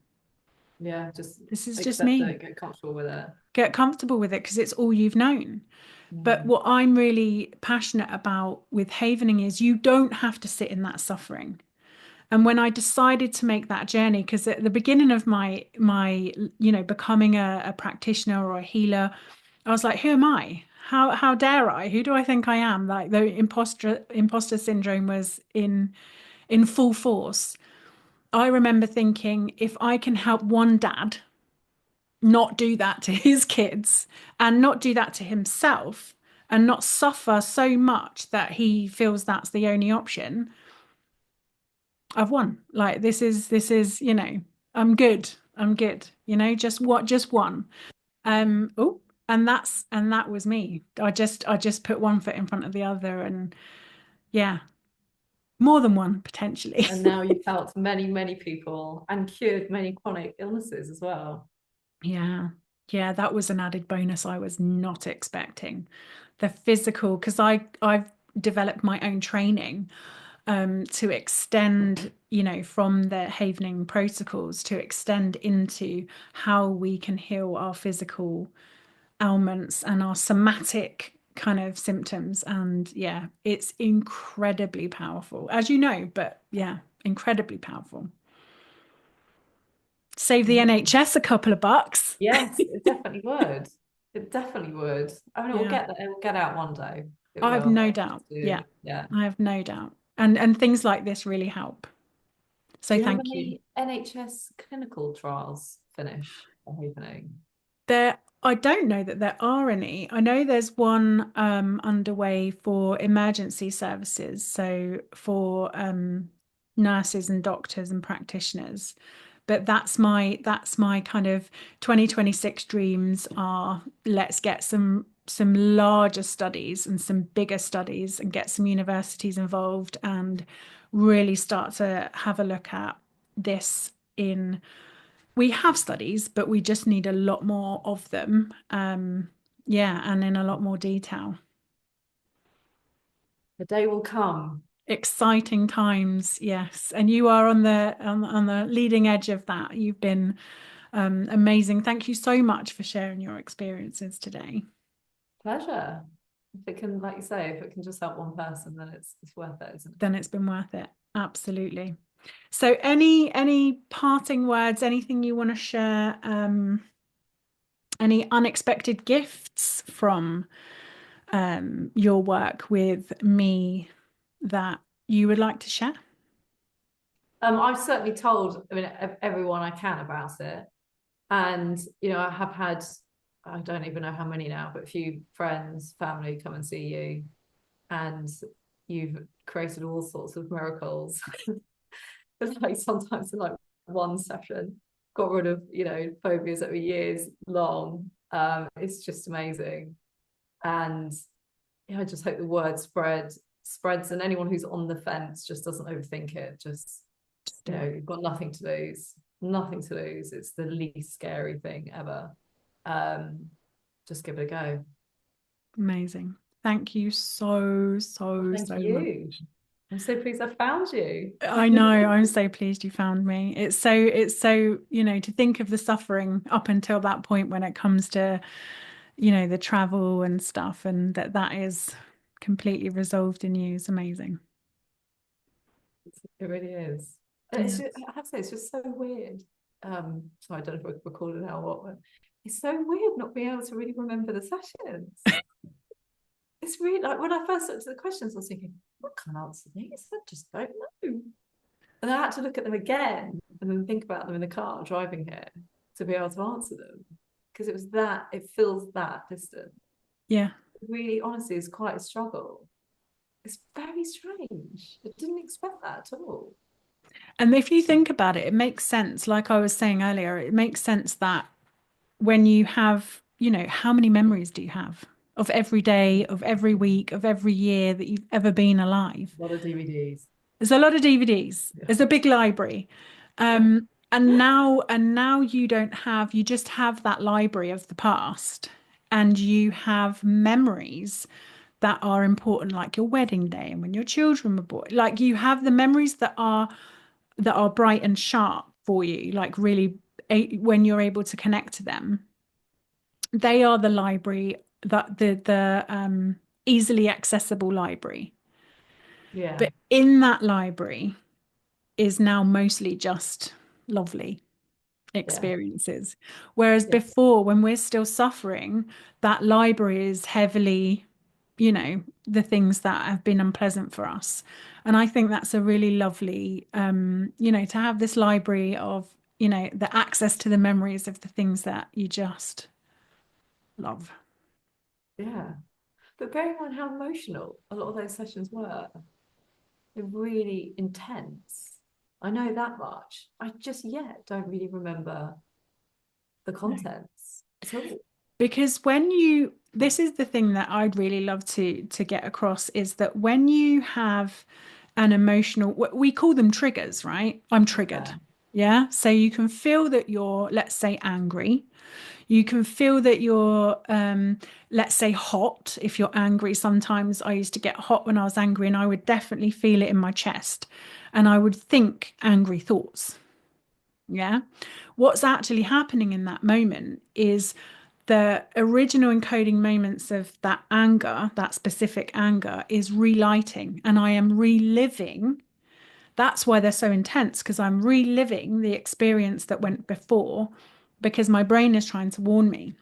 Yeah, just This is just accept me. it, get comfortable with it. Get comfortable with it because it's all you've known. But Mm. what I'm really passionate about with Havening is you don't have to sit in that suffering. And when I decided to make that journey, because at the beginning of my becoming a practitioner or a healer, I was like, who am I? How dare I? Who do I think I am? Like, the imposter syndrome was in full force. I remember thinking, if I can help one dad not do that to his kids and not do that to himself and not suffer so much that he feels that's the only option, I've won. Like, this is, I'm good. I'm good. Just one. Oh, and that was me. I just put one foot in front of the other, and yeah, more than one potentially. And now you've helped many, many people and cured many chronic illnesses as well. Yeah. Yeah, that was an added bonus I was not expecting. The physical, because I've developed my own training to extend, from the Havening protocols to extend into how we can heal our physical ailments and our somatic kind of symptoms. And yeah, it's incredibly powerful, as you know, but yeah, incredibly powerful. Save the Amazing. NHS a couple of bucks. Yes, it definitely would. It definitely would. I mean, it will Yeah, get there. It will get out one day. It I have will. no Just doubt. Yeah, yeah. I have no doubt. And things like this really help. So Do you have thank you. any NHS clinical trials finished or happening? I don't know that there are any. I know there's one underway for emergency services, so for nurses and doctors and practitioners. But that's my kind of 2026 dreams are, let's get some larger studies and some bigger studies and get some universities involved and really start to have a look at this in, we have studies, but we just need a lot more of them. Yeah, and in a lot more detail. The day will come. Exciting times, yes. And you are on the leading edge of that. You've been amazing. Thank you so much for sharing your experiences today. Pleasure. If it can, like you say, if it can just help one person, then it's worth it, isn't it? Then it's been worth it. Absolutely. So any parting words, anything you want to share, any unexpected gifts from your work with me that you would like to share? I've certainly told, I mean, everyone I can about it. And, I have had, I don't even know how many now, but a few friends, family come and see you. And you've created all sorts of miracles. It's like sometimes in like one session, got rid of, phobias that were years long. It's just amazing. And I just hope the word spread spreads, and anyone who's on the fence just doesn't overthink it. Just, Just do it. you've got nothing to lose, nothing to lose. It's the least scary thing ever. Um, just give it a go. Amazing. Thank you so, Well, so, thank so much. you. I'm so pleased I found you. I know, I'm so pleased you found me. It's so, to think of the suffering up until that point when it comes to, the travel and stuff, and that is completely resolved in you is amazing. It really is. Yeah. It's just, I have to say, it's just so weird. So I don't know if we're recording now or what, but it's so weird not being able to really remember the sessions. It's really like when I first looked at the questions, I was thinking, I can't answer these. I just don't know. And I had to look at them again and then think about them in the car driving here to be able to answer them because it feels that distant. Yeah. It really, honestly, is quite a struggle. It's very strange. I didn't expect that at all. And if you think about it, it makes sense. Like I was saying earlier, it makes sense that when you have, how many memories do you have of every day, of every week, of every year that you've ever been alive? A lot of DVDs. There's a lot of DVDs. Yeah. There's a big library. Yeah. And now you don't have, you just have that library of the past, and you have memories that are important, like your wedding day and when your children were born. Like you have the memories that are bright and sharp for you, like really when you're able to connect to them. They are the library, that the easily accessible library. Yeah. But in that library is now mostly just lovely Yeah. experiences. Whereas Yeah. before, when we're still suffering, that library is heavily, the things that have been unpleasant for us. And I think that's a really lovely, to have this library of, the access to the memories of the things that you just love. Yeah. But bearing in mind how emotional a lot of those sessions were, they're really intense. I know that much. I just yet don't really remember the contents at all. Because this is the thing that I'd really love to get across, is that when you have an emotional, we call them triggers, right? I'm triggered. Yeah. Yeah. So you can feel that you're, let's say, angry. You can feel that you're, let's say, hot. If you're angry, sometimes I used to get hot when I was angry, and I would definitely feel it in my chest, and I would think angry thoughts. Yeah. What's actually happening in that moment is the original encoding moments of that anger, that specific anger, is relighting, and I am reliving. That's why they're so intense, because I'm reliving the experience that went before, because my brain is trying to warn me.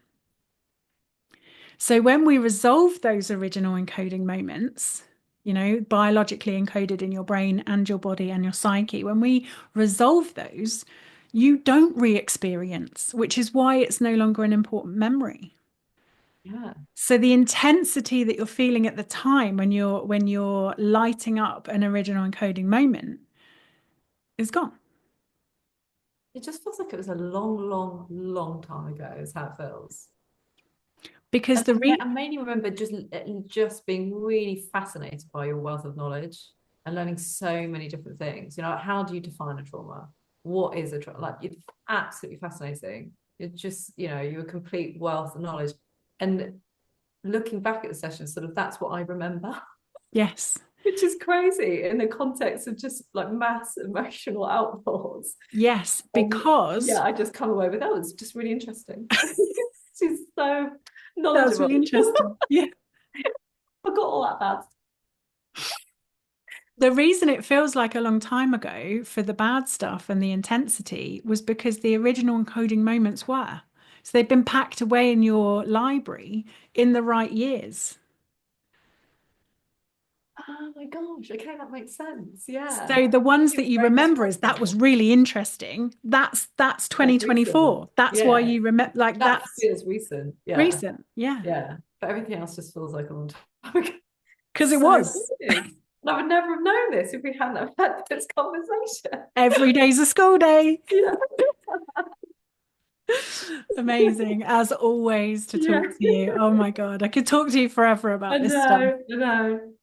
So when we resolve those original encoding moments, biologically encoded in your brain and your body and your psyche, when we resolve those, you don't re-experience, which is why it's no longer an important memory. Yeah. So the intensity that you're feeling at the time when you're lighting up an original encoding moment is gone. It just feels like it was a long, long, long time ago, is how it feels. Because And the I mainly remember just being really fascinated by your wealth of knowledge and learning so many different things. How do you define a trauma? What is a trauma? Like, it's absolutely fascinating. It's just, you're a complete wealth of knowledge. And looking back at the session, sort of that's what I remember, Yes. which is crazy in the context of just like mass emotional outpours. Yes, Yeah, because I just come away with that. Was just really interesting. She's so that's knowledgeable. really interesting. Yeah. Forgot all that bad. The reason it feels like a long time ago for the bad stuff and the intensity was because the original encoding moments were. So they've been packed away in your library in the right years. Oh my gosh. Okay, that makes sense. Yeah. So the ones that It's you very remember as that was distracting. really interesting. That's That's recent. 2024. That's why Yeah. you remember, like, That that's feels recent. Yeah. recent. Yeah. Yeah. But everything else just feels like a long time ago. Because it So was. weird. And I would never have known this if we hadn't have had this conversation. Every day's a school day. Yeah. Amazing, as always, to Yeah. talk to you. Oh my God, I could talk to you forever I about this stuff. know. I know.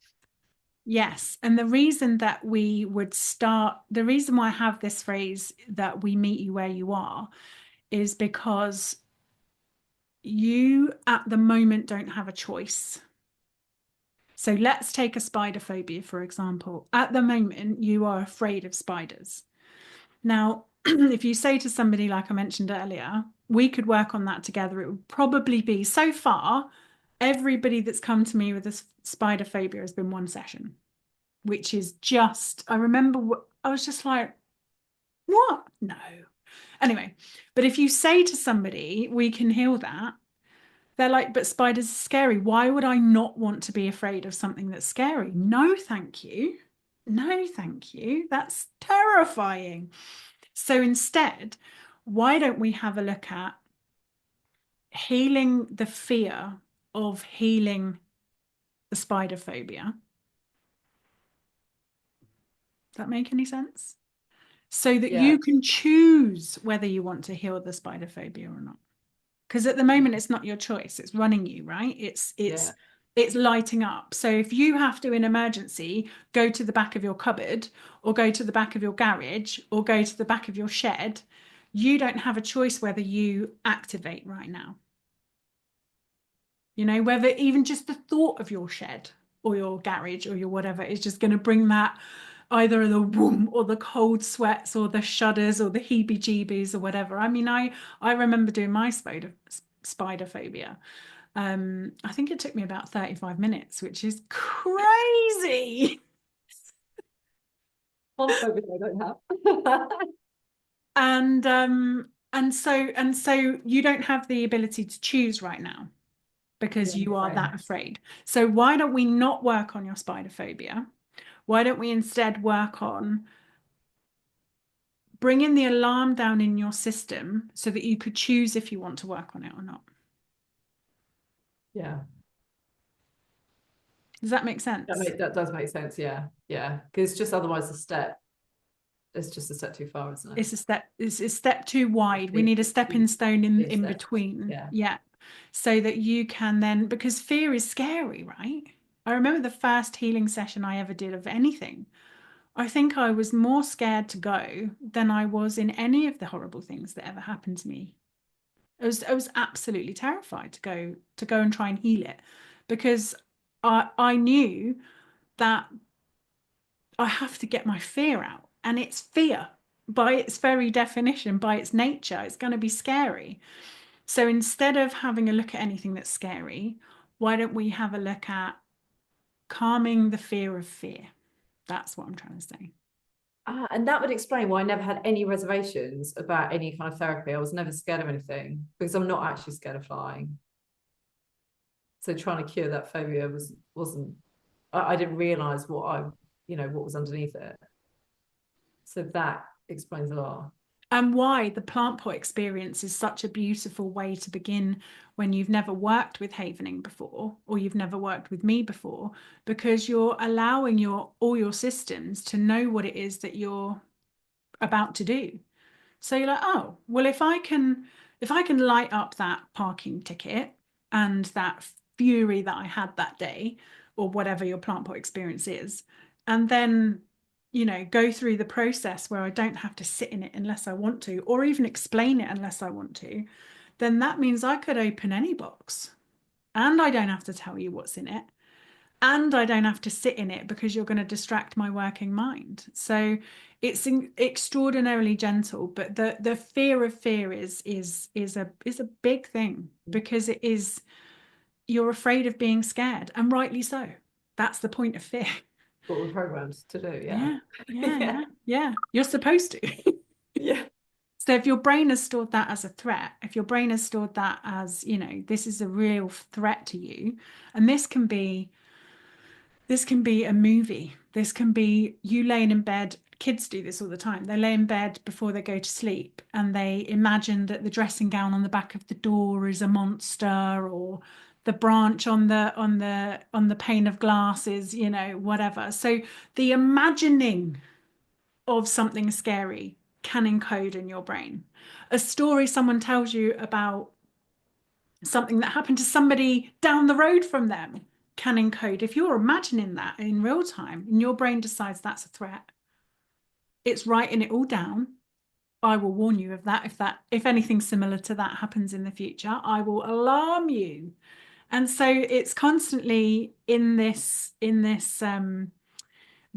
Yes. And the reason that we would start, the reason why I have this phrase that we meet you where you are is because you at the moment don't have a choice. So let's take a spider phobia, for example. At the moment, you are afraid of spiders. Now, if you say to somebody, like I mentioned earlier, we could work on that together, it would probably be so far, everybody that's come to me with a spider phobia has been one session, which is just, I remember I was just like, what? No. Anyway, but if you say to somebody, we can heal that, they're like, but spiders are scary. Why would I not want to be afraid of something that's scary? No, thank you. No, thank you. That's terrifying. So instead, why don't we have a look at healing the fear of healing the spider phobia? Does that make any sense? So that Yeah, you can choose whether you want to heal the spider phobia or not. Because at the moment it's not your choice, it's running you, right? yeah, It's lighting up. So if you have to in emergency go to the back of your cupboard or go to the back of your garage or go to the back of your shed, you don't have a choice whether you activate right now. You know, whether even just the thought of your shed or your garage or your whatever is just going to bring that either the womb or the cold sweats or the shudders or the heebie-jeebies or whatever. I mean, I remember doing my spider phobia. I think it took me about 35 minutes, which is crazy. one phobia I don't have. And so you don't have the ability to choose right now because Yeah, you are same. that afraid. So why don't we not work on your spider phobia? Why don't we instead work on bringing the alarm down in your system so that you could choose if you want to work on it or not? Yeah. Does that make sense? That does make sense. Yeah, yeah. Because just otherwise, the step it's just a step too far, isn't it? It's a step too wide. We Big, need a stepping big, stone big in step. between. Yeah. Yeah. So that you can then, because fear is scary, right? I remember the first healing session I ever did of anything. I think I was more scared to go than I was in any of the horrible things that ever happened to me. I was absolutely terrified to go and try and heal it because I knew that I have to get my fear out. And it's fear by its very definition, by its nature, it's going to be scary. So instead of having a look at anything that's scary, why don't we have a look at calming the fear of fear? That's what I'm trying to say. Ah, and that would explain why I never had any reservations about any kind of therapy. I was never scared of anything because I'm not actually scared of flying. So trying to cure that phobia wasn't. I didn't realize what was underneath it. So that explains a lot. And why the plant pot experience is such a beautiful way to begin when you've never worked with havening before or you've never worked with me before, because you're allowing your all your systems to know what it is that you're about to do. So you're like, oh, well, if I can light up that parking ticket and that fury that I had that day, or whatever your plant pot experience is, and then, go through the process where I don't have to sit in it unless I want to, or even explain it unless I want to, then that means I could open any box and I don't have to tell you what's in it and I don't have to sit in it because you're going to distract my working mind. So it's extraordinarily gentle, but the fear of fear is a big thing because it is you're afraid of being scared, and rightly so. That's the point of fear. What we're programmed to do. Yeah. Yeah, yeah, Yeah. yeah, yeah. You're supposed to. Yeah. So if your brain has stored that as a threat, if your brain has stored that as, this is a real threat to you, and this can be a movie. This can be you laying in bed. Kids do this all the time. They lay in bed before they go to sleep and they imagine that the dressing gown on the back of the door is a monster or the branch on the pane of glass is, whatever. So the imagining of something scary can encode in your brain. A story someone tells you about something that happened to somebody down the road from them can encode, if you're imagining that in real time and your brain decides that's a threat, it's writing it all down. I will warn you of that. If anything similar to that happens in the future, I will alarm you. And so it's constantly in this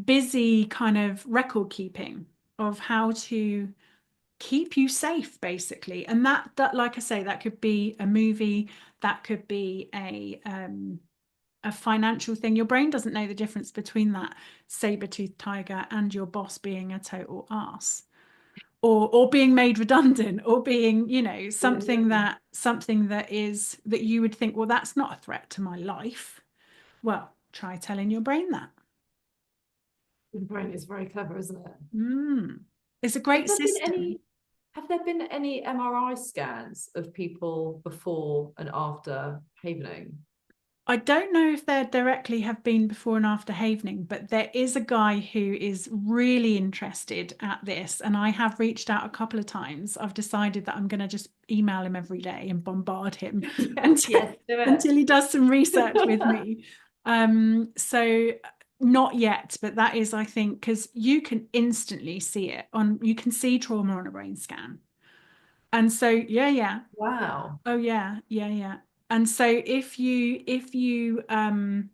busy kind of record keeping of how to keep you safe, basically. And that, like I say, that could be a movie, that could be a financial thing. Your brain doesn't know the difference between that saber-toothed tiger and your boss being a total arse. Or being made redundant, or being, something that you would think, well, that's not a threat to my life. Well, try telling your brain that. The brain is very clever, isn't it? It's a Have great there been system. any MRI scans of people before and after havening? I don't know if there directly have been before and after Havening, but there is a guy who is really interested at this, and I have reached out a couple of times. I've decided that I'm going to just email him every day and bombard him until, Yes, do it. until he does some research with me. So not yet, but that is, I think, because you can instantly see it you can see trauma on a brain scan. And so, yeah, yeah. Wow. Oh yeah, yeah, yeah. And so if you then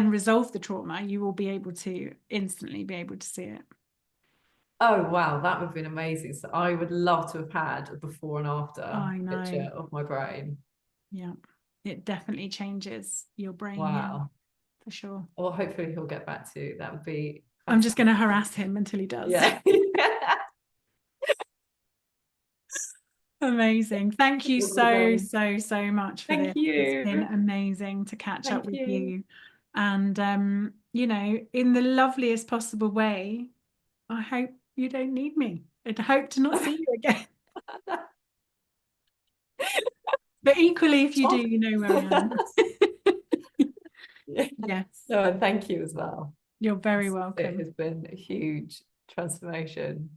resolve the trauma, you will be able to instantly be able to see it. Oh wow, that would have been amazing. So I would love to have had a before and after I know. picture of my brain. Yeah. It definitely changes your brain, yeah, Wow. for sure. Well, hopefully he'll get back to you. That would be I'm just going fascinating. to harass him until he does. Yeah. Amazing. Thank you Lovely so, day. so, so much for Thank this. It's you. been amazing to catch up Thank with you. you. And in the loveliest possible way, I hope you don't need me. I hope to not see you again. But equally, if you do, you know where I am. Yeah. Yes, No, and thank you as well. you're very It welcome. has been a huge transformation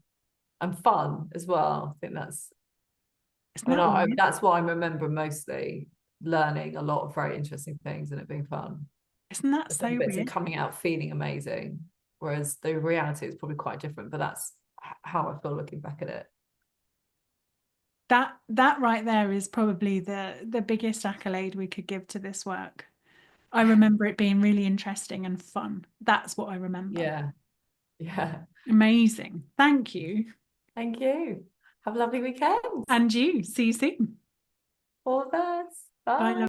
and fun as well. I think Isn't that weird? that's what I remember mostly, learning a lot of very interesting things and it being fun. Isn't that The fun so bits and weird? coming out feeling amazing. Whereas the reality is probably quite different, but that's how I feel looking back at it. That right there is probably the biggest accolade we could give to this work. I remember it being really interesting and fun. That's what I remember. Yeah. Yeah. Amazing. Thank you. Thank you. Have a lovely weekend. And you. See you soon. All the best. Bye, Bye. love.